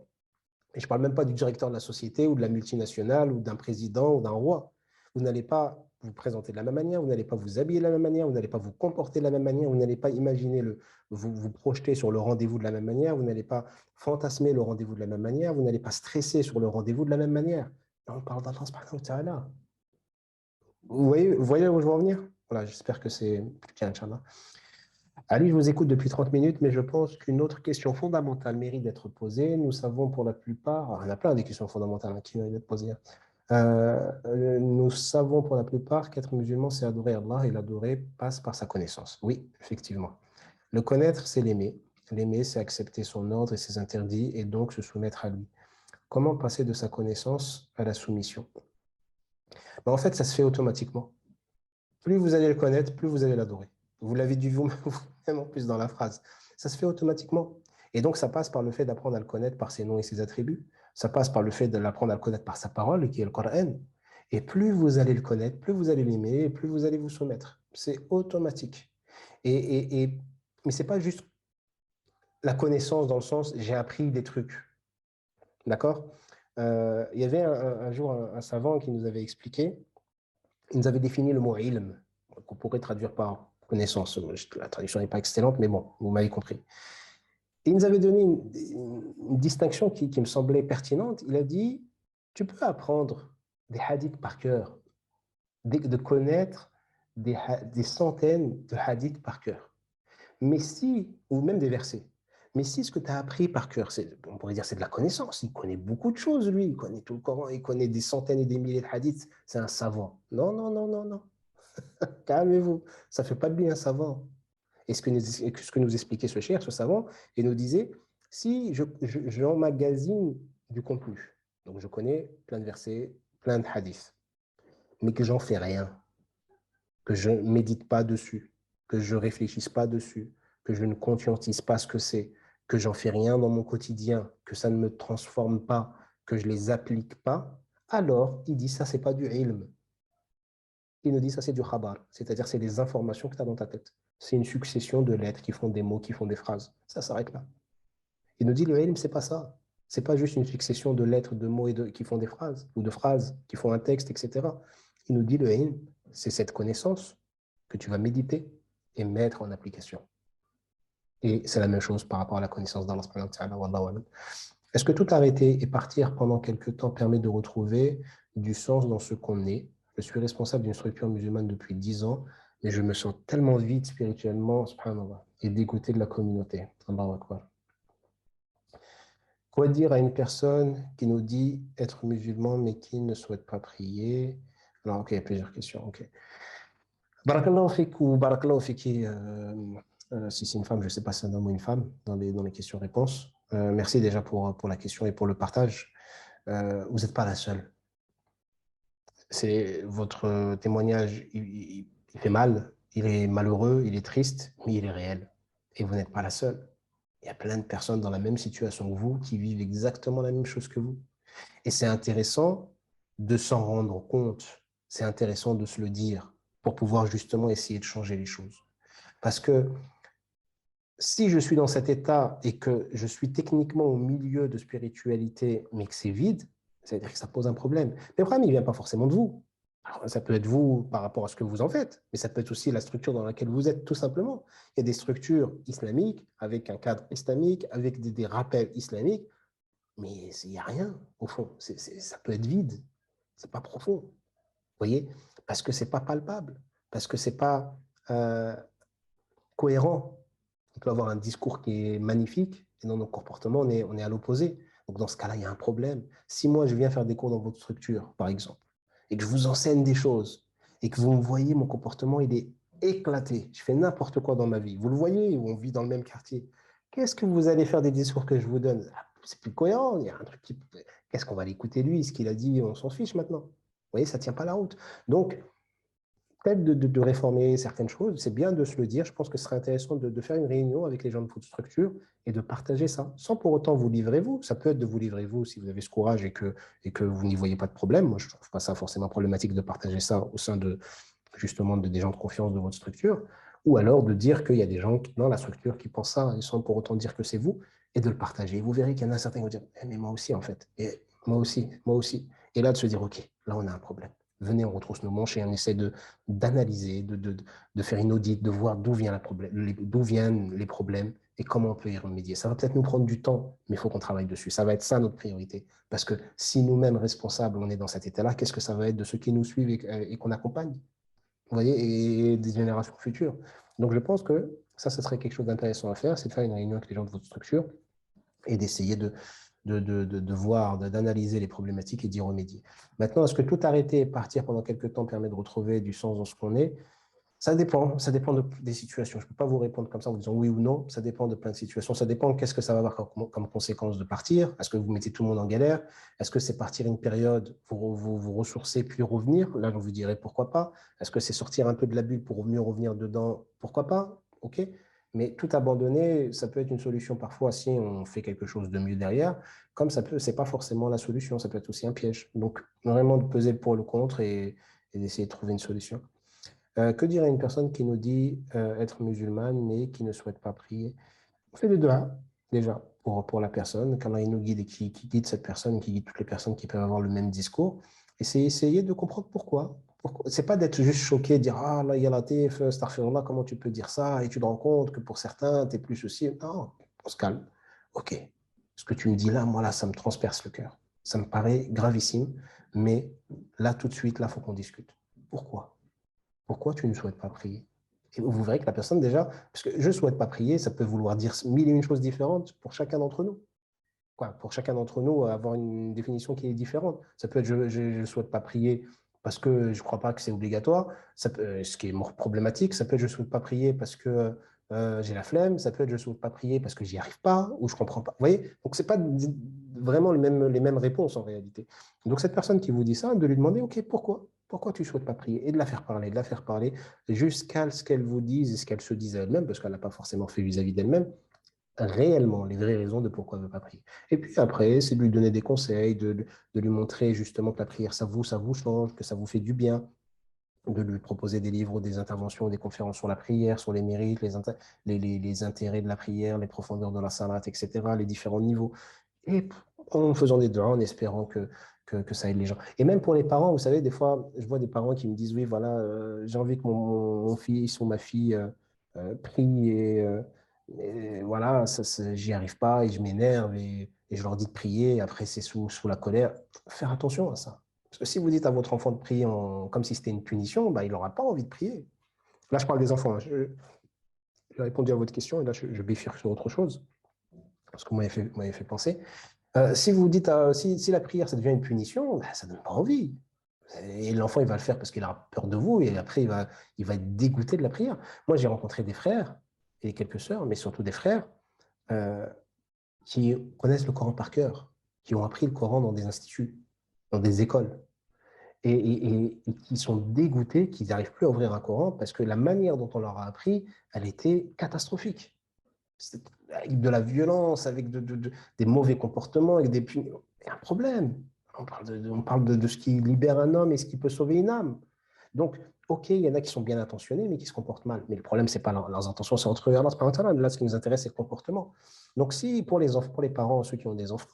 Et je ne parle même pas du directeur de la société ou de la multinationale ou d'un président ou d'un roi. Vous n'allez pas vous présenter de la même manière, vous n'allez pas vous habiller de la même manière, vous n'allez pas vous comporter de la même manière, vous n'allez pas imaginer vous projeter sur le rendez-vous de la même manière, vous n'allez pas fantasmer le rendez-vous de la même manière, vous n'allez pas stresser sur le rendez-vous de la même manière. Là, on parle d'Allah subhanahu wa ta'ala. Vous voyez où je veux en venir? Voilà, j'espère que c'est clair, Inch'Allah. Ali, je vous écoute depuis 30 minutes, mais je pense qu'une autre question fondamentale mérite d'être posée. Nous savons pour la plupart, il y en a plein des questions fondamentales qui méritent d'être posées. Nous savons pour la plupart qu'être musulman, c'est adorer Allah et l'adorer passe par sa connaissance. Oui, effectivement. Le connaître, c'est l'aimer. L'aimer, c'est accepter son ordre et ses interdits et donc se soumettre à lui. Comment passer de sa connaissance à la soumission? En fait, ça se fait automatiquement. Plus vous allez le connaître, plus vous allez l'adorer. Vous l'avez dit vous-même en plus dans la phrase. Ça se fait automatiquement. Et donc, ça passe par le fait d'apprendre à le connaître par ses noms et ses attributs. Ça passe par le fait de l'apprendre à le connaître par sa parole, qui est le Coran. Et plus vous allez le connaître, plus vous allez l'aimer, et plus vous allez vous soumettre. C'est automatique. Mais ce n'est pas juste la connaissance dans le sens j'ai appris des trucs. D'accord? Il y avait un jour un savant qui nous avait expliqué, il nous avait défini le mot ilm, qu'on pourrait traduire par connaissance. La traduction n'est pas excellente, mais bon, vous m'avez compris. Et il nous avait donné une distinction qui me semblait pertinente. Il a dit, tu peux apprendre des hadiths par cœur, de connaître des centaines de hadiths par cœur. Mais si, ou même des versets, mais si ce que tu as appris par cœur, on pourrait dire c'est de la connaissance, il connaît beaucoup de choses, lui, il connaît tout le Coran, il connaît des centaines et des milliers de hadiths, c'est un savant. Non, non, non, non, non. Calmez-vous, ça ne fait pas de lui un savant. Et ce que nous expliquait ce cher, ce savant, il nous disait, si j'emmagasine du contenu, donc je connais plein de versets, plein de hadiths, mais que j'en fais rien, que je ne médite pas dessus, que je ne réfléchisse pas dessus, que je ne conscientise pas ce que c'est, que j'en fais rien dans mon quotidien, que ça ne me transforme pas, que je ne les applique pas, alors il dit ça, c'est pas du ilm. Il nous dit ça, c'est du khabar, c'est-à-dire c'est des informations que tu as dans ta tête. C'est une succession de lettres qui font des mots, qui font des phrases. Ça s'arrête là. Il nous dit le ilm, c'est pas ça. C'est pas juste une succession de lettres, de mots qui font des phrases, ou de phrases qui font un texte, etc. Il nous dit le ilm, c'est cette connaissance que tu vas méditer et mettre en application. Et c'est la même chose par rapport à la connaissance d'Allah subhanahu wa ta'ala, wallahu a'lam. Est-ce que tout arrêter et partir pendant quelque temps permet de retrouver du sens dans ce qu'on est? Je suis responsable d'une structure musulmane depuis 10 ans, mais je me sens tellement vide spirituellement, subhanallah, et dégoûté de la communauté. Allahu Akbar. Quoi dire à une personne qui nous dit être musulman, mais qui ne souhaite pas prier? Alors, ok, il y a plusieurs questions. Ok. Barakallahu fik ou barakallahu fiki, si c'est une femme, je ne sais pas si c'est un homme ou une femme, dans les questions-réponses. Merci déjà pour la question et pour le partage. Vous n'êtes pas la seule. Votre témoignage, il fait mal, il est malheureux, il est triste, mais il est réel. Et vous n'êtes pas la seule. Il y a plein de personnes dans la même situation que vous qui vivent exactement la même chose que vous. Et c'est intéressant de s'en rendre compte. C'est intéressant de se le dire pour pouvoir justement essayer de changer les choses. Parce que si je suis dans cet état et que je suis techniquement au milieu de spiritualité, mais que c'est vide, c'est-à-dire que ça pose un problème. Mais le problème, il ne vient pas forcément de vous. Alors, ça peut être vous par rapport à ce que vous en faites, mais ça peut être aussi la structure dans laquelle vous êtes, tout simplement. Il y a des structures islamiques, avec un cadre islamique, avec des rappels islamiques, mais il n'y a rien, au fond. Ça peut être vide, ce n'est pas profond. Vous voyez? Parce que ce n'est pas palpable, parce que ce n'est pas cohérent. On peut avoir un discours qui est magnifique, et dans nos comportements, on est à l'opposé. Donc, dans ce cas-là, il y a un problème. Si moi, je viens faire des cours dans votre structure, par exemple, et que je vous enseigne des choses, et que vous me voyez, mon comportement, il est éclaté. Je fais n'importe quoi dans ma vie. Vous le voyez, on vit dans le même quartier. Qu'est-ce que vous allez faire des discours que je vous donne? C'est plus cohérent. Il y a un truc qui... Qu'est-ce qu'on va l'écouter, lui? Ce qu'il a dit, on s'en fiche maintenant. Vous voyez, ça ne tient pas la route. Donc, peut-être de réformer certaines choses. C'est bien de se le dire. Je pense que ce serait intéressant de faire une réunion avec les gens de votre structure et de partager ça, sans pour autant vous livrer vous. Ça peut être de vous livrer vous si vous avez ce courage et que vous n'y voyez pas de problème. Moi, je ne trouve pas ça forcément problématique de partager ça au sein justement des gens de confiance de votre structure, ou alors de dire qu'il y a des gens dans la structure qui pensent ça, et sans pour autant dire que c'est vous, et de le partager. Et vous verrez qu'il y en a certains qui vont dire mais moi aussi, en fait. Et moi aussi, moi aussi. Et là, de se dire, OK, là, on a un problème. Venez, on retrousse nos manches et on essaie d'analyser, de faire une audit, de voir d'où viennent les problèmes et comment on peut y remédier. Ça va peut-être nous prendre du temps, mais il faut qu'on travaille dessus. Ça va être ça notre priorité. Parce que si nous-mêmes responsables, on est dans cet état-là, qu'est-ce que ça va être de ceux qui nous suivent et qu'on accompagne? Vous voyez, et des générations futures. Donc, je pense que ça serait quelque chose d'intéressant à faire, c'est de faire une réunion avec les gens de votre structure et d'essayer de voir, d'analyser les problématiques et d'y remédier. Maintenant, est-ce que tout arrêter et partir pendant quelques temps permet de retrouver du sens dans ce qu'on est? Ça dépend des situations. Je ne peux pas vous répondre comme ça en vous disant oui ou non. Ça dépend de plein de situations. Ça dépend qu'est-ce que ça va avoir comme conséquence de partir. Est-ce que vous mettez tout le monde en galère? Est-ce que c'est partir une période pour vous ressourcer puis revenir? Là, je vous dirais pourquoi pas. Est-ce que c'est sortir un peu de la bulle pour mieux revenir dedans? Pourquoi pas? OK. Mais tout abandonner, ça peut être une solution parfois si on fait quelque chose de mieux derrière. Comme c'est pas forcément la solution. Ça peut être aussi un piège. Donc, vraiment de peser le pour et le contre et d'essayer de trouver une solution. Que dirait une personne qui nous dit être musulmane mais qui ne souhaite pas prier? On fait les deux, hein, déjà, pour la personne. Quand il nous guide et qui guide cette personne, qui guide toutes les personnes qui peuvent avoir le même discours, et c'est essayer de comprendre pourquoi. C'est pas d'être juste choqué, de dire ah là, il y a la TF, astaghfirullah, comment tu peux dire ça? Et tu te rends compte que pour certains, tu es plus ceci. Non, on se calme. Ok, ce que tu me dis là, moi là, ça me transperce le cœur. Ça me paraît gravissime, mais là, tout de suite, là, il faut qu'on discute. Pourquoi? Pourquoi tu ne souhaites pas prier? Et vous verrez que la personne, déjà, parce que je ne souhaite pas prier, ça peut vouloir dire mille et une choses différentes pour chacun d'entre nous. Quoi, pour chacun d'entre nous, avoir une définition qui est différente. Ça peut être je ne souhaite pas prier parce que je ne crois pas que c'est obligatoire, ça peut, ce qui est problématique. Ça peut être je ne souhaite pas prier parce que j'ai la flemme, ça peut être je ne souhaite pas prier parce que j'y arrive pas ou je ne comprends pas. Vous voyez? Donc, ce n'est pas vraiment les mêmes réponses en réalité. Donc, cette personne qui vous dit ça, de lui demander, OK, pourquoi tu ne souhaites pas prier? Et de la faire parler jusqu'à ce qu'elle vous dise et ce qu'elle se dise à elle-même, parce qu'elle n'a pas forcément fait vis-à-vis d'elle-même, réellement les vraies raisons de pourquoi elle ne veut pas prier. Et puis après, c'est de lui donner des conseils, de lui montrer justement que la prière, ça vous change, que ça vous fait du bien, de lui proposer des livres, des interventions, des conférences sur la prière, sur les mérites, les intérêts de la prière, les profondeurs de la salat, etc., les différents niveaux. Et en faisant des doigts, en espérant que ça aide les gens. Et même pour les parents, vous savez, des fois, je vois des parents qui me disent, oui, voilà, j'ai envie que mon fils ou ma fille prie et voilà, j'y arrive pas et je m'énerve et je leur dis de prier. Et après, c'est sous la colère. Faire attention à ça. Parce que si vous dites à votre enfant de prier comme si c'était une punition, bah, il n'aura pas envie de prier. Là, je parle des enfants. Hein. J'ai répondu à votre question et là, je bifurque sur autre chose. Parce que vous m'avez fait penser. Si vous dites, si la prière, ça devient une punition, ben, ça ne donne pas envie. Et l'enfant, il va le faire parce qu'il a peur de vous et après, il va être dégoûté de la prière. Moi, j'ai rencontré des frères et quelques sœurs, mais surtout des frères euh, qui connaissent le Coran par cœur, qui ont appris le Coran dans des instituts, dans des écoles, et qui sont dégoûtés qu'ils n'arrivent plus à ouvrir un Coran parce que la manière dont on leur a appris, elle était catastrophique. Avec de la violence, avec des mauvais comportements, avec des punitions. Il y a un problème. On parle de ce qui libère un homme et ce qui peut sauver une âme. Donc, OK, il y en a qui sont bien intentionnés, mais qui se comportent mal. Mais le problème, ce n'est pas leurs intentions, c'est entre eux et Allah. Là, ce qui nous intéresse, c'est le comportement. Donc, si pour les enfants, pour les parents, ceux qui ont des enfants,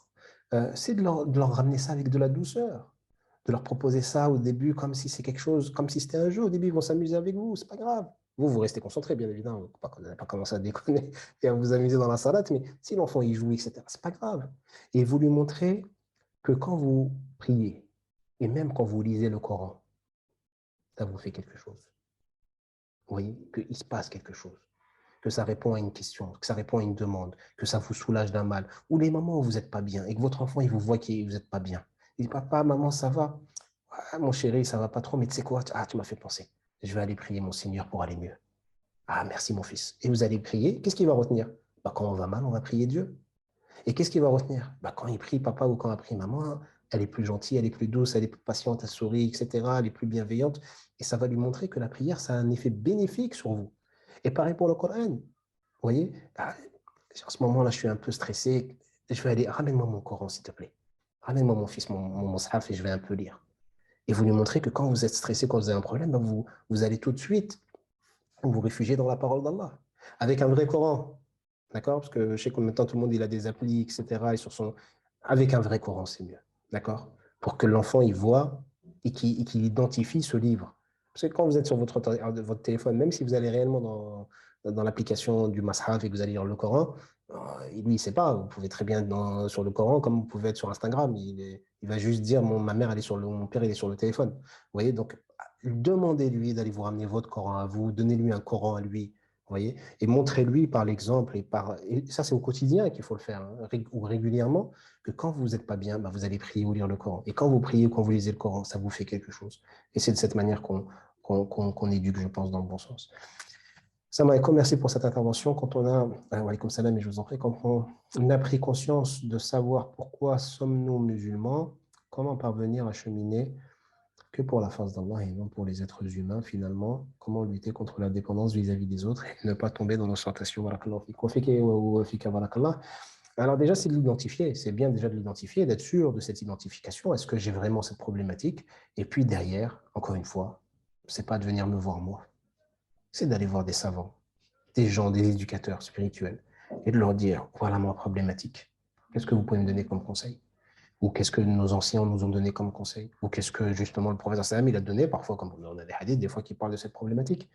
c'est de leur ramener ça avec de la douceur, de leur proposer ça au début comme si c'est quelque chose, comme si c'était un jeu. Au début, ils vont s'amuser avec vous, c'est pas grave. Vous restez concentré, bien évidemment. Vous n'allez pas commencer à déconner et à vous amuser dans la salade, mais si l'enfant y joue, etc., c'est pas grave. Et vous lui montrez que quand vous priez, et même quand vous lisez le Coran, ça vous fait quelque chose. Vous voyez, qu'il se passe quelque chose, que ça répond à une question, que ça répond à une demande, que ça vous soulage d'un mal. Ou les moments où vous n'êtes pas bien et que votre enfant, il vous voit que vous n'êtes pas bien. Il dit, papa, maman, ça va? Ah, mon chéri, ça va pas trop, mais tu sais quoi? Ah, tu m'as fait penser. Je vais aller prier mon Seigneur pour aller mieux. Ah, merci mon fils. Et vous allez prier, qu'est-ce qu'il va retenir? Bah, quand on va mal, on va prier Dieu. Et qu'est-ce qu'il va retenir? Bah, quand il prie papa ou quand il prie maman, elle est plus gentille, elle est plus douce, elle est plus patiente, elle sourit, etc. Elle est plus bienveillante. Et ça va lui montrer que la prière, ça a un effet bénéfique sur vous. Et pareil pour le Coran. Vous voyez, ah, en ce moment-là, je suis un peu stressé. Je vais aller, ramène-moi mon Coran, s'il te plaît. Ramène-moi mon fils, mon mushaf, et je vais un peu lire. Et vous lui montrez que quand vous êtes stressé, quand vous avez un problème, ben vous allez tout de suite vous réfugier dans la parole d'Allah. Avec un vrai Coran. D'accord? Parce que je sais que maintenant, tout le monde il a des applis, etc. Et sur son... Avec un vrai Coran, c'est mieux. D'accord? Pour que l'enfant, il voit et qui identifie ce livre. Parce que quand vous êtes sur votre téléphone, même si vous allez réellement dans l'application du Mashaf et que vous allez lire le Coran, lui, il ne sait pas. Vous pouvez très bien être sur le Coran comme vous pouvez être sur Instagram. Il va juste dire ma mère, elle est sur mon père, il est sur le téléphone. Vous voyez, donc demandez-lui d'aller vous ramener votre Coran à vous, donnez-lui un Coran à lui. Vous voyez, et montrez-lui par l'exemple et ça c'est au quotidien qu'il faut le faire, hein, ou régulièrement, que quand vous n'êtes pas bien, bah, vous allez prier ou lire le Coran. Et quand vous priez ou quand vous lisez le Coran, ça vous fait quelque chose. Et c'est de cette manière qu'on éduque, je pense, dans le bon sens. Salam alaikum, merci pour cette intervention. Quand on a, alaikum salam, et je vous en prie, quand on a pris conscience de savoir pourquoi sommes-nous musulmans, comment parvenir à cheminer que pour la face d'Allah et non pour les êtres humains, finalement, comment lutter contre la dépendance vis-à-vis des autres et ne pas tomber dans nos tentations. Alors déjà, c'est de l'identifier. C'est bien déjà de l'identifier, d'être sûr de cette identification. Est-ce que j'ai vraiment cette problématique? Et puis derrière, encore une fois, c'est pas de venir me voir moi. C'est d'aller voir des savants, des gens, des éducateurs spirituels et de leur dire, voilà ma problématique. Qu'est-ce que vous pouvez me donner comme conseil? Ou qu'est-ce que nos anciens nous ont donné comme conseil? Ou qu'est-ce que justement le prophète sallam il a donné, parfois, comme on a des hadiths, des fois qui parlent de cette problématique,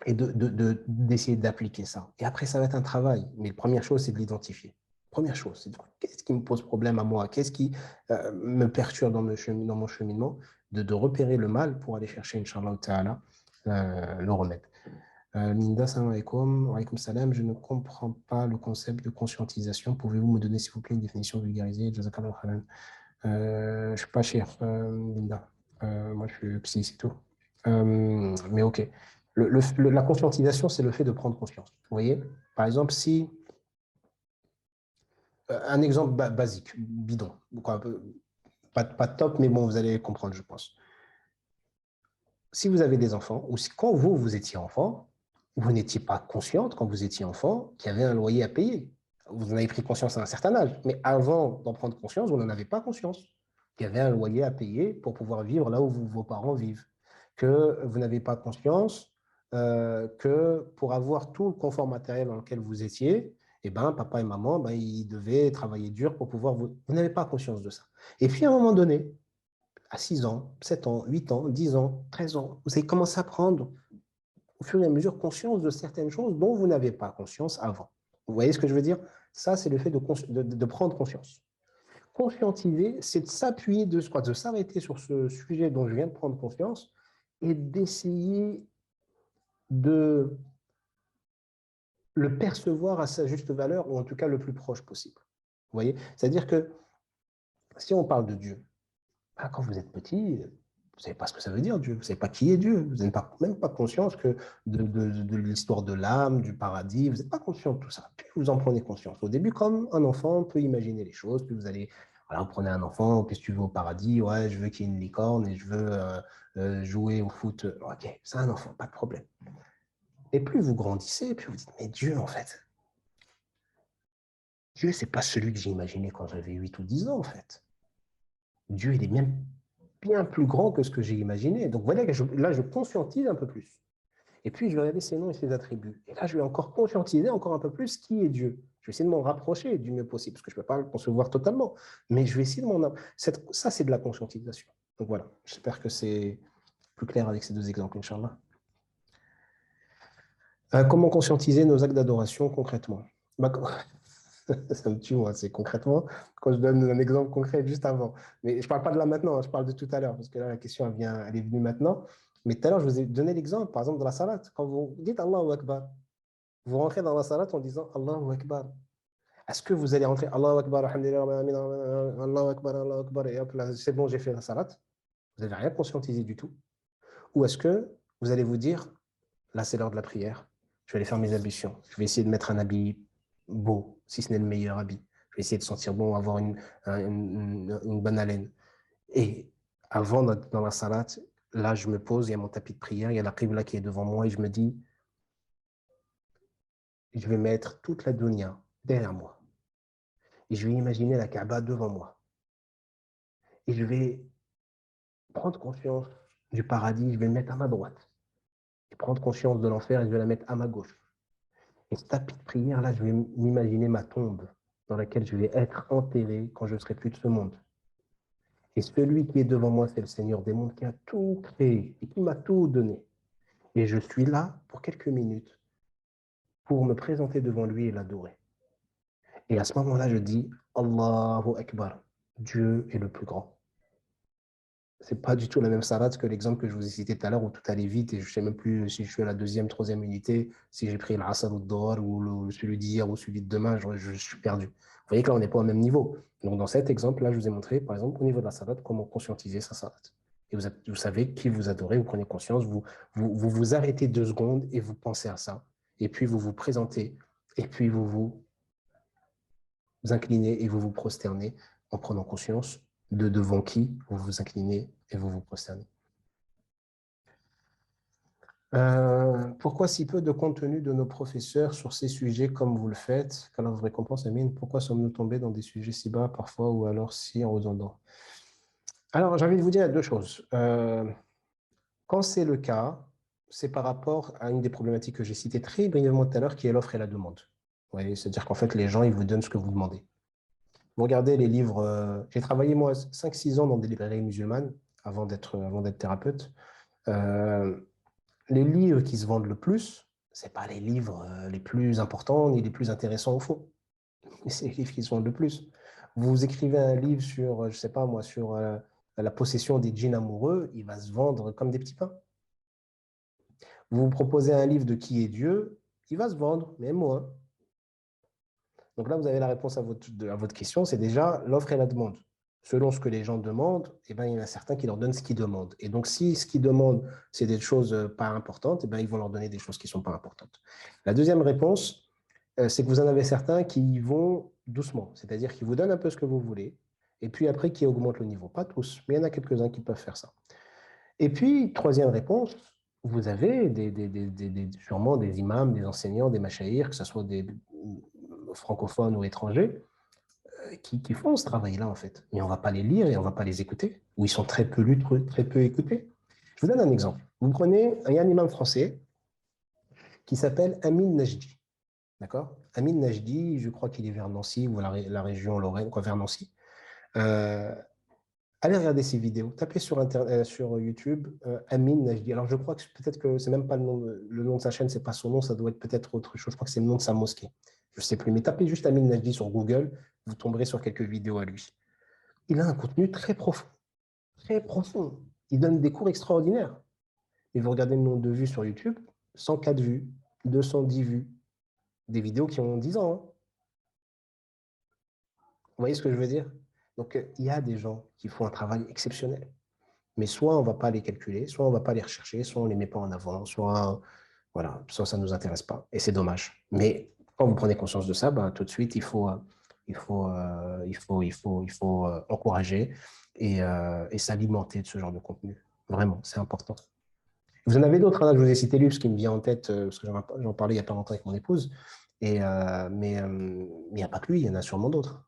et d'essayer d'appliquer ça. Et après, ça va être un travail. Mais la première chose, c'est de l'identifier. Première chose, c'est de qu'est-ce qui me pose problème à moi? Qu'est-ce qui me perturbe dans mon cheminement? De repérer le mal pour aller chercher, Inch'Allah Ta'ala, le remède. Linda, salam alaikum. Wa alaikum salam. Je ne comprends pas le concept de conscientisation. Pouvez-vous me donner, s'il vous plaît, une définition vulgarisée? Jazakallah khairan. Je ne suis pas cher, Linda. Moi, je suis psy, c'est tout. Mais OK. La conscientisation, c'est le fait de prendre conscience. Vous voyez? Par exemple, si... un exemple basique, bidon. Quoi, pas top, mais bon, vous allez comprendre, je pense. Si vous avez des enfants, ou si quand vous étiez enfant, vous n'étiez pas consciente, quand vous étiez enfant, qu'il y avait un loyer à payer. Vous en avez pris conscience à un certain âge. Mais avant d'en prendre conscience, vous n'en avez pas conscience. Il y avait un loyer à payer pour pouvoir vivre là où vos parents vivent. Que vous n'avez pas conscience que pour avoir tout le confort matériel dans lequel vous étiez, eh ben, papa et maman, ben, ils devaient travailler dur pour pouvoir vous... Vous n'avez pas conscience de ça. Et puis, à un moment donné, à 6 ans, 7 ans, 8 ans, 10 ans, 13 ans, vous avez commencé à prendre au fur et à mesure conscience de certaines choses dont vous n'avez pas conscience avant. Vous voyez ce que je veux dire? Ça, c'est le fait de prendre conscience. Conscientiser, c'est de s'appuyer, de s'arrêter sur ce sujet dont je viens de prendre conscience et d'essayer de le percevoir à sa juste valeur, ou en tout cas le plus proche possible. Vous voyez? C'est-à-dire que si on parle de Dieu, quand vous êtes petit, vous ne savez pas ce que ça veut dire, Dieu. Vous ne savez pas qui est Dieu. Vous n'avez même pas conscience que de l'histoire de l'âme, du paradis. Vous n'êtes pas conscient de tout ça. Puis vous en prenez conscience. Au début, comme un enfant peut imaginer les choses, puis vous allez, voilà, vous prenez un enfant, qu'est-ce que tu veux au paradis? Ouais, je veux qu'il y ait une licorne et je veux jouer au foot. Ok, c'est un enfant, pas de problème. Et plus vous grandissez, plus vous dites, mais Dieu, en fait, Dieu, ce n'est pas celui que j'ai imaginé quand j'avais 8 ou 10 ans, en fait. Dieu, il est bien plus grand que ce que j'ai imaginé. Donc voilà, là, je conscientise un peu plus. Et puis, je vais regarder ses noms et ses attributs. Et là, je vais encore conscientiser encore un peu plus qui est Dieu. Je vais essayer de m'en rapprocher du mieux possible, parce que je ne peux pas le concevoir totalement. Mais je vais essayer de m'en... Ça, c'est de la conscientisation. Donc voilà, j'espère que c'est plus clair avec ces deux exemples, Inch'Allah. Comment conscientiser nos actes d'adoration concrètement? Ça me tue, moi, c'est concrètement, quand je donne un exemple concret juste avant. Mais je ne parle pas de là maintenant, je parle de tout à l'heure, parce que là, la question, elle est venue maintenant. Mais tout à l'heure, je vous ai donné l'exemple, par exemple, de la salat. Quand vous dites Allahu Akbar, vous rentrez dans la salat en disant Allahu Akbar. Est-ce que vous allez rentrer Allahu Akbar, alhamdulillah, Allahu Akbar, Allahu Akbar, et hop, là, c'est bon, j'ai fait la salat. Vous n'avez rien conscientisé du tout. Ou est-ce que vous allez vous dire, là, c'est l'heure de la prière, je vais aller faire mes ablutions, je vais essayer de mettre un habit beau, si ce n'est le meilleur habit. Je vais essayer de sentir bon, avoir une bonne haleine. Et avant, dans la salat, là, je me pose, il y a mon tapis de prière, il y a la qibla qui est devant moi, et je me dis, je vais mettre toute la dunya derrière moi. Et je vais imaginer la Kaaba devant moi. Et je vais prendre conscience du paradis, je vais le mettre à ma droite. Et prendre conscience de l'enfer, et je vais la mettre à ma gauche. Et ce tapis de prière, là, je vais m'imaginer ma tombe dans laquelle je vais être enterré quand je ne serai plus de ce monde. Et celui qui est devant moi, c'est le Seigneur des mondes qui a tout créé et qui m'a tout donné. Et je suis là pour quelques minutes pour me présenter devant lui et l'adorer. Et à ce moment-là, je dis Allahu Akbar, Dieu est le plus grand. C'est pas du tout la même salade que l'exemple que je vous ai cité tout à l'heure où tout allait vite et je sais même plus si je suis à la deuxième, troisième unité, si j'ai pris l'Asr ou le Dor ou celui d'hier ou celui de demain, je suis perdu. Vous voyez que là, on n'est pas au même niveau. Donc, dans cet exemple-là, je vous ai montré, par exemple, au niveau de la salade, comment conscientiser sa salade. Et vous savez qui vous adorez, vous prenez conscience, vous arrêtez 2 secondes et vous pensez à ça. Et puis, vous vous présentez. Et puis, vous inclinez et vous vous prosternez en prenant conscience de devant qui vous vous inclinez et vous vous prosternez. Pourquoi si peu de contenu de nos professeurs sur ces sujets comme vous le faites? Qu'Allah vous récompense, Amine. Pourquoi sommes-nous tombés dans des sujets si bas parfois ou alors si en redondant? Alors, j'ai envie de vous dire 2 choses. Quand c'est le cas, c'est par rapport à une des problématiques que j'ai citées très brièvement tout à l'heure, qui est l'offre et la demande. Vous voyez, c'est-à-dire qu'en fait, les gens, ils vous donnent ce que vous demandez. Vous regardez les livres. J'ai travaillé, moi, 5-6 ans dans des librairies musulmanes avant d'être thérapeute. Euh, les livres qui se vendent le plus, c'est pas les livres les plus importants ni les plus intéressants au fond. C'est les livres qui se vendent le plus. Vous écrivez un livre sur, je sais pas moi, sur la possession des djinns amoureux, il va se vendre comme des petits pains. Vous vous proposez un livre de qui est Dieu, il va se vendre, mais moins. Donc là, vous avez la réponse à votre question, c'est déjà l'offre et la demande. Selon ce que les gens demandent, eh ben, il y en a certains qui leur donnent ce qu'ils demandent. Et donc, si ce qu'ils demandent, c'est des choses pas importantes, eh ben, ils vont leur donner des choses qui ne sont pas importantes. La deuxième réponse, c'est que vous en avez certains qui y vont doucement, c'est-à-dire qu'ils vous donnent un peu ce que vous voulez, et puis après, qui augmentent le niveau. Pas tous, mais il y en a quelques-uns qui peuvent faire ça. Et puis, troisième réponse, vous avez sûrement des imams, des enseignants, des machaïrs, que ce soit des francophones ou étrangers, qui font ce travail-là, en fait. Mais on ne va pas les lire et on ne va pas les écouter, ou ils sont très peu lus, très peu écoutés. Je vous donne un exemple. Vous prenez un imam français qui s'appelle Amin Najdi. D'accord? Amin Najdi, je crois qu'il est vers Nancy ou la région Lorraine, quoi, vers Nancy. Euh, Allez regarder ses vidéos. Tapez sur YouTube Amin Najdi. Alors, je crois que peut-être que c'est même pas le nom de sa chaîne, c'est pas son nom, ça doit être peut-être autre chose. Je crois que c'est le nom de sa mosquée. Je sais plus. Mais tapez juste Amin Najdi sur Google, vous tomberez sur quelques vidéos à lui. Il a un contenu très profond. Très profond. Il donne des cours extraordinaires. Et vous regardez le nombre de vues sur YouTube, 104 vues, 210 vues. Des vidéos qui ont 10 ans. Hein. Vous voyez ce que je veux dire? Donc, il y a des gens qui font un travail exceptionnel. Mais soit on ne va pas les calculer, soit on ne va pas les rechercher, soit on ne les met pas en avant, soit, voilà, soit ça ne nous intéresse pas. Et c'est dommage. Mais quand vous prenez conscience de ça, ben, tout de suite, il faut encourager et s'alimenter de ce genre de contenu. Vraiment, c'est important. Vous en avez d'autres, hein, je vous ai cité lui, ce qui me vient en tête, parce que j'en parlais il n'y a pas longtemps avec mon épouse. Mais il n'y a pas que lui, il y en a sûrement d'autres.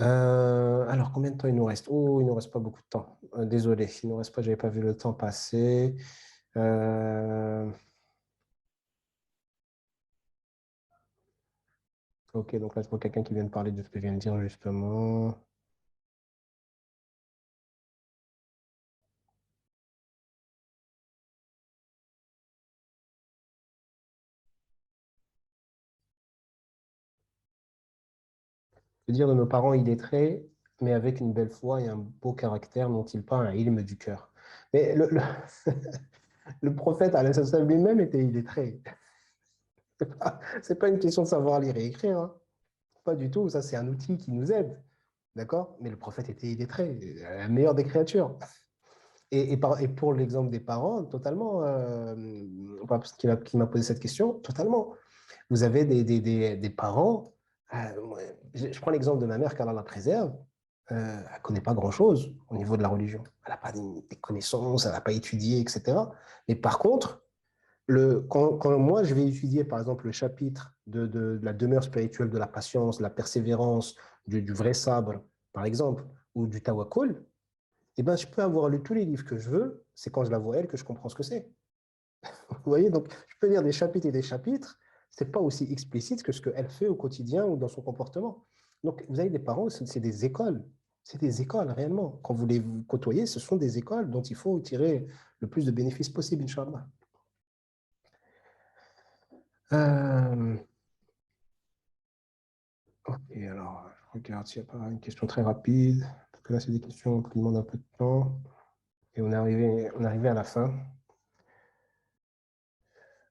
Alors, combien de temps il nous reste? Oh, il ne nous reste pas beaucoup de temps. Désolé, il ne nous reste pas, je n'avais pas vu le temps passer. Ok, donc là, je vois quelqu'un qui vient de parler de ce que je viens de dire, justement. Je veux dire de nos parents illettrés, mais avec une belle foi et un beau caractère, n'ont-ils pas un ilm du cœur? Mais le prophète, alayhi salam, lui-même était illettré. C'est pas une question de savoir lire et écrire. Hein. Pas du tout. Ça, c'est un outil qui nous aide. D'accord? Mais le prophète était illettré, la meilleure des créatures. Et pour l'exemple des parents, totalement, parce qu'il m'a posé cette question, totalement. Vous avez des parents, je prends l'exemple de ma mère, qu'Allah la préserve, elle ne connaît pas grand-chose au niveau de la religion. Elle n'a pas des connaissances, elle n'a pas étudié, etc. Mais par contre, quand moi je vais étudier, par exemple, le chapitre de la demeure spirituelle, de la patience, de la persévérance, du vrai sabre, par exemple, ou du tawakkul, eh ben, je peux avoir lu tous les livres que je veux, c'est quand je la vois elle que je comprends ce que c'est. Vous voyez, donc je peux lire des chapitres et des chapitres, c'est pas aussi explicite que ce qu'elle fait au quotidien ou dans son comportement. Donc vous avez des parents, c'est des écoles. C'est des écoles, réellement. Quand vous les côtoyez, ce sont des écoles dont il faut tirer le plus de bénéfices possible, Inch'Allah. Euh, ok, alors, je regarde s'il n'y a pas une question très rapide, parce que là, c'est des questions qui demandent un peu de temps, et on est arrivé à la fin.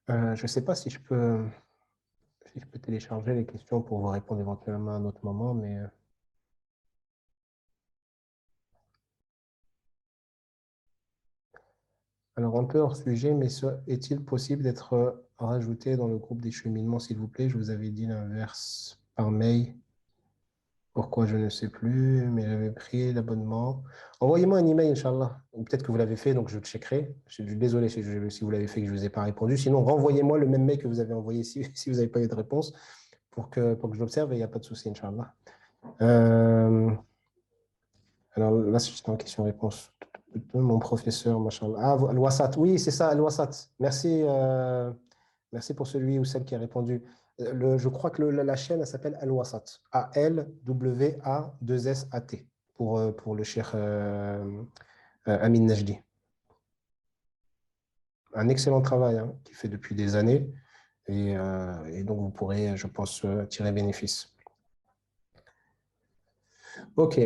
Je ne sais pas si je peux télécharger les questions pour vous répondre éventuellement à un autre moment, mais alors un peu hors sujet, mais est-il possible d'être rajouté dans le groupe des cheminements, s'il vous plaît? Je vous avais dit l'inverse par mail. Pourquoi, je ne sais plus, mais j'avais pris l'abonnement. Envoyez-moi un email, Inch'Allah. Ou peut-être que vous l'avez fait, donc je checkerai. Je suis désolé si vous l'avez fait et que je ne vous ai pas répondu. Sinon, renvoyez-moi le même mail que vous avez envoyé si vous n'avez pas eu de réponse pour que je l'observe et il n'y a pas de souci, Inch'Allah. Euh, alors là, c'est une question-réponse. Mon professeur, machallah. Ah, Al-Wasat. Oui, c'est ça, Al-Wasat. Merci, merci pour celui ou celle qui a répondu. Je crois que la chaîne, elle s'appelle Al-Wasat. A-L-W-A-2-S-A-T pour le cheikh Amin Najdi. Un excellent travail hein, qu'il fait depuis des années. Et donc, vous pourrez, je pense, tirer bénéfice. OK.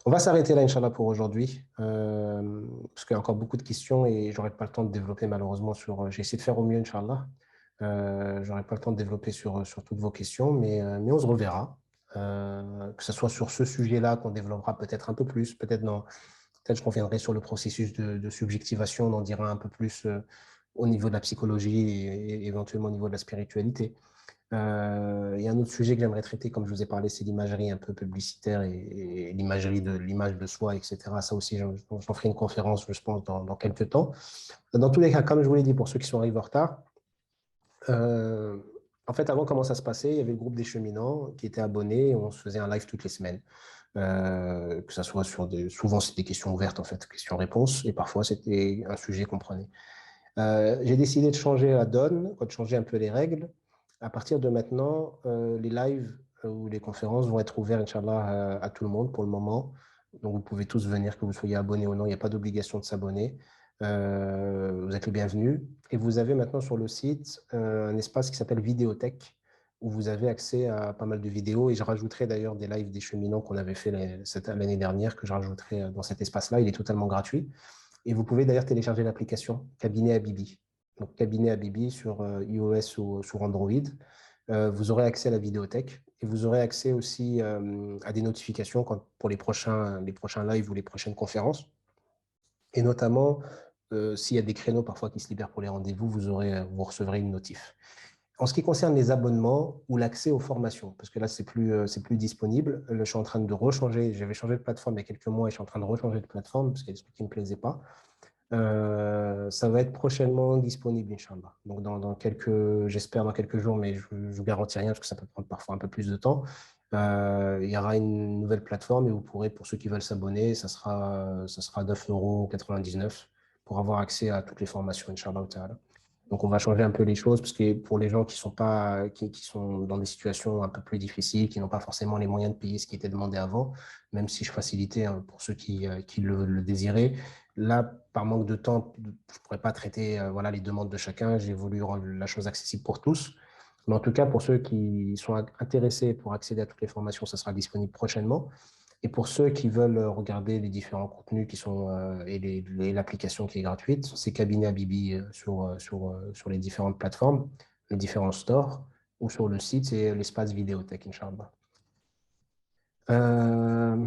On va s'arrêter là, Inch'Allah, pour aujourd'hui, parce qu'il y a encore beaucoup de questions et j'aurai pas le temps de développer malheureusement sur. J'ai essayé de faire au mieux, Inch'Allah. J'aurai pas le temps de développer sur toutes vos questions, mais on se reverra. Que ce soit sur ce sujet-là qu'on développera peut-être un peu plus, peut-être je reviendrai sur le processus de subjectivation, on en dira un peu plus au niveau de la psychologie et éventuellement au niveau de la spiritualité. Il y a un autre sujet que j'aimerais traiter, comme je vous ai parlé, c'est l'imagerie un peu publicitaire et l'imagerie de l'image de soi, etc. Ça aussi, j'en ferai une conférence, je pense, dans quelques temps. Dans tous les cas, comme je vous l'ai dit, pour ceux qui sont arrivés en retard, euh, en fait, avant, comment ça se passait? Il y avait le groupe des cheminants qui étaient abonnés et on se faisait un live toutes les semaines. Que ça soit souvent, c'était des questions ouvertes, en fait, questions-réponses, et parfois, c'était un sujet qu'on prenait. J'ai décidé de changer la donne, de changer un peu les règles. À partir de maintenant, les lives ou les conférences vont être ouverts, Inch'Allah, à tout le monde pour le moment. Donc, vous pouvez tous venir, que vous soyez abonné ou non. Il n'y a pas d'obligation de s'abonner. Vous êtes les bienvenus. Et vous avez maintenant sur le site un espace qui s'appelle Vidéothèque, où vous avez accès à pas mal de vidéos. Et je rajouterai d'ailleurs des lives des cheminants qu'on avait fait l'année dernière, que je rajouterai dans cet espace-là. Il est totalement gratuit. Et vous pouvez d'ailleurs télécharger l'application Cabinet Habibi. Donc, Cabinet Habibi sur iOS ou sur Android. Vous aurez accès à la vidéothèque et vous aurez accès aussi à des notifications pour les prochains lives ou les prochaines conférences. Et notamment, s'il y a des créneaux parfois qui se libèrent pour les rendez-vous, vous recevrez une notif. En ce qui concerne les abonnements ou l'accès aux formations, parce que là, c'est plus disponible, je suis en train de rechanger, j'avais changé de plateforme il y a quelques mois et je suis en train de rechanger de plateforme parce qu'il y a des trucs qui ne me plaisaient pas. Ça va être prochainement disponible, Inch'Allah. Donc, j'espère dans quelques jours, mais je ne vous garantis rien parce que ça peut prendre parfois un peu plus de temps. Il y aura une nouvelle plateforme et vous pourrez, pour ceux qui veulent s'abonner, ça sera 9,99 € pour avoir accès à toutes les formations, Inch'Allah ta'ala. Donc, on va changer un peu les choses parce que pour les gens qui sont pas, qui sont dans des situations un peu plus difficiles, qui n'ont pas forcément les moyens de payer ce qui était demandé avant, même si je facilitais hein, pour ceux qui le désiraient, là, par manque de temps, je ne pourrais pas traiter voilà, les demandes de chacun. J'ai voulu rendre la chose accessible pour tous. Mais en tout cas, pour ceux qui sont intéressés pour accéder à toutes les formations, ça sera disponible prochainement. Et pour ceux qui veulent regarder les différents contenus qui sont et l'application qui est gratuite, c'est Cabinet Habibi sur les différentes plateformes, les différents stores, ou sur le site, c'est l'espace vidéothèque, Inch'Allah. Euh,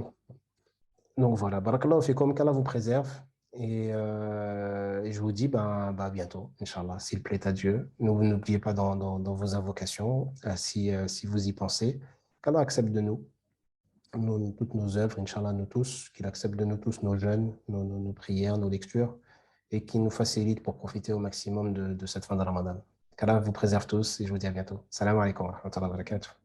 donc voilà, Barakallahu fikum, qu'Allah vous préserve. Et je vous dis à bientôt, Inch'Allah, s'il plaît à Dieu. N'oubliez pas dans vos invocations, si vous y pensez, qu'Allah accepte de nous, toutes nos œuvres, Inch'Allah, nous tous, qu'il accepte de nous tous nos jeûnes, nos prières, nos lectures, et qu'il nous facilite pour profiter au maximum de cette fin de Ramadan. Qu'Allah vous préserve tous et je vous dis à bientôt. Salam alaikum wa rahmatullahi wa barakatuh.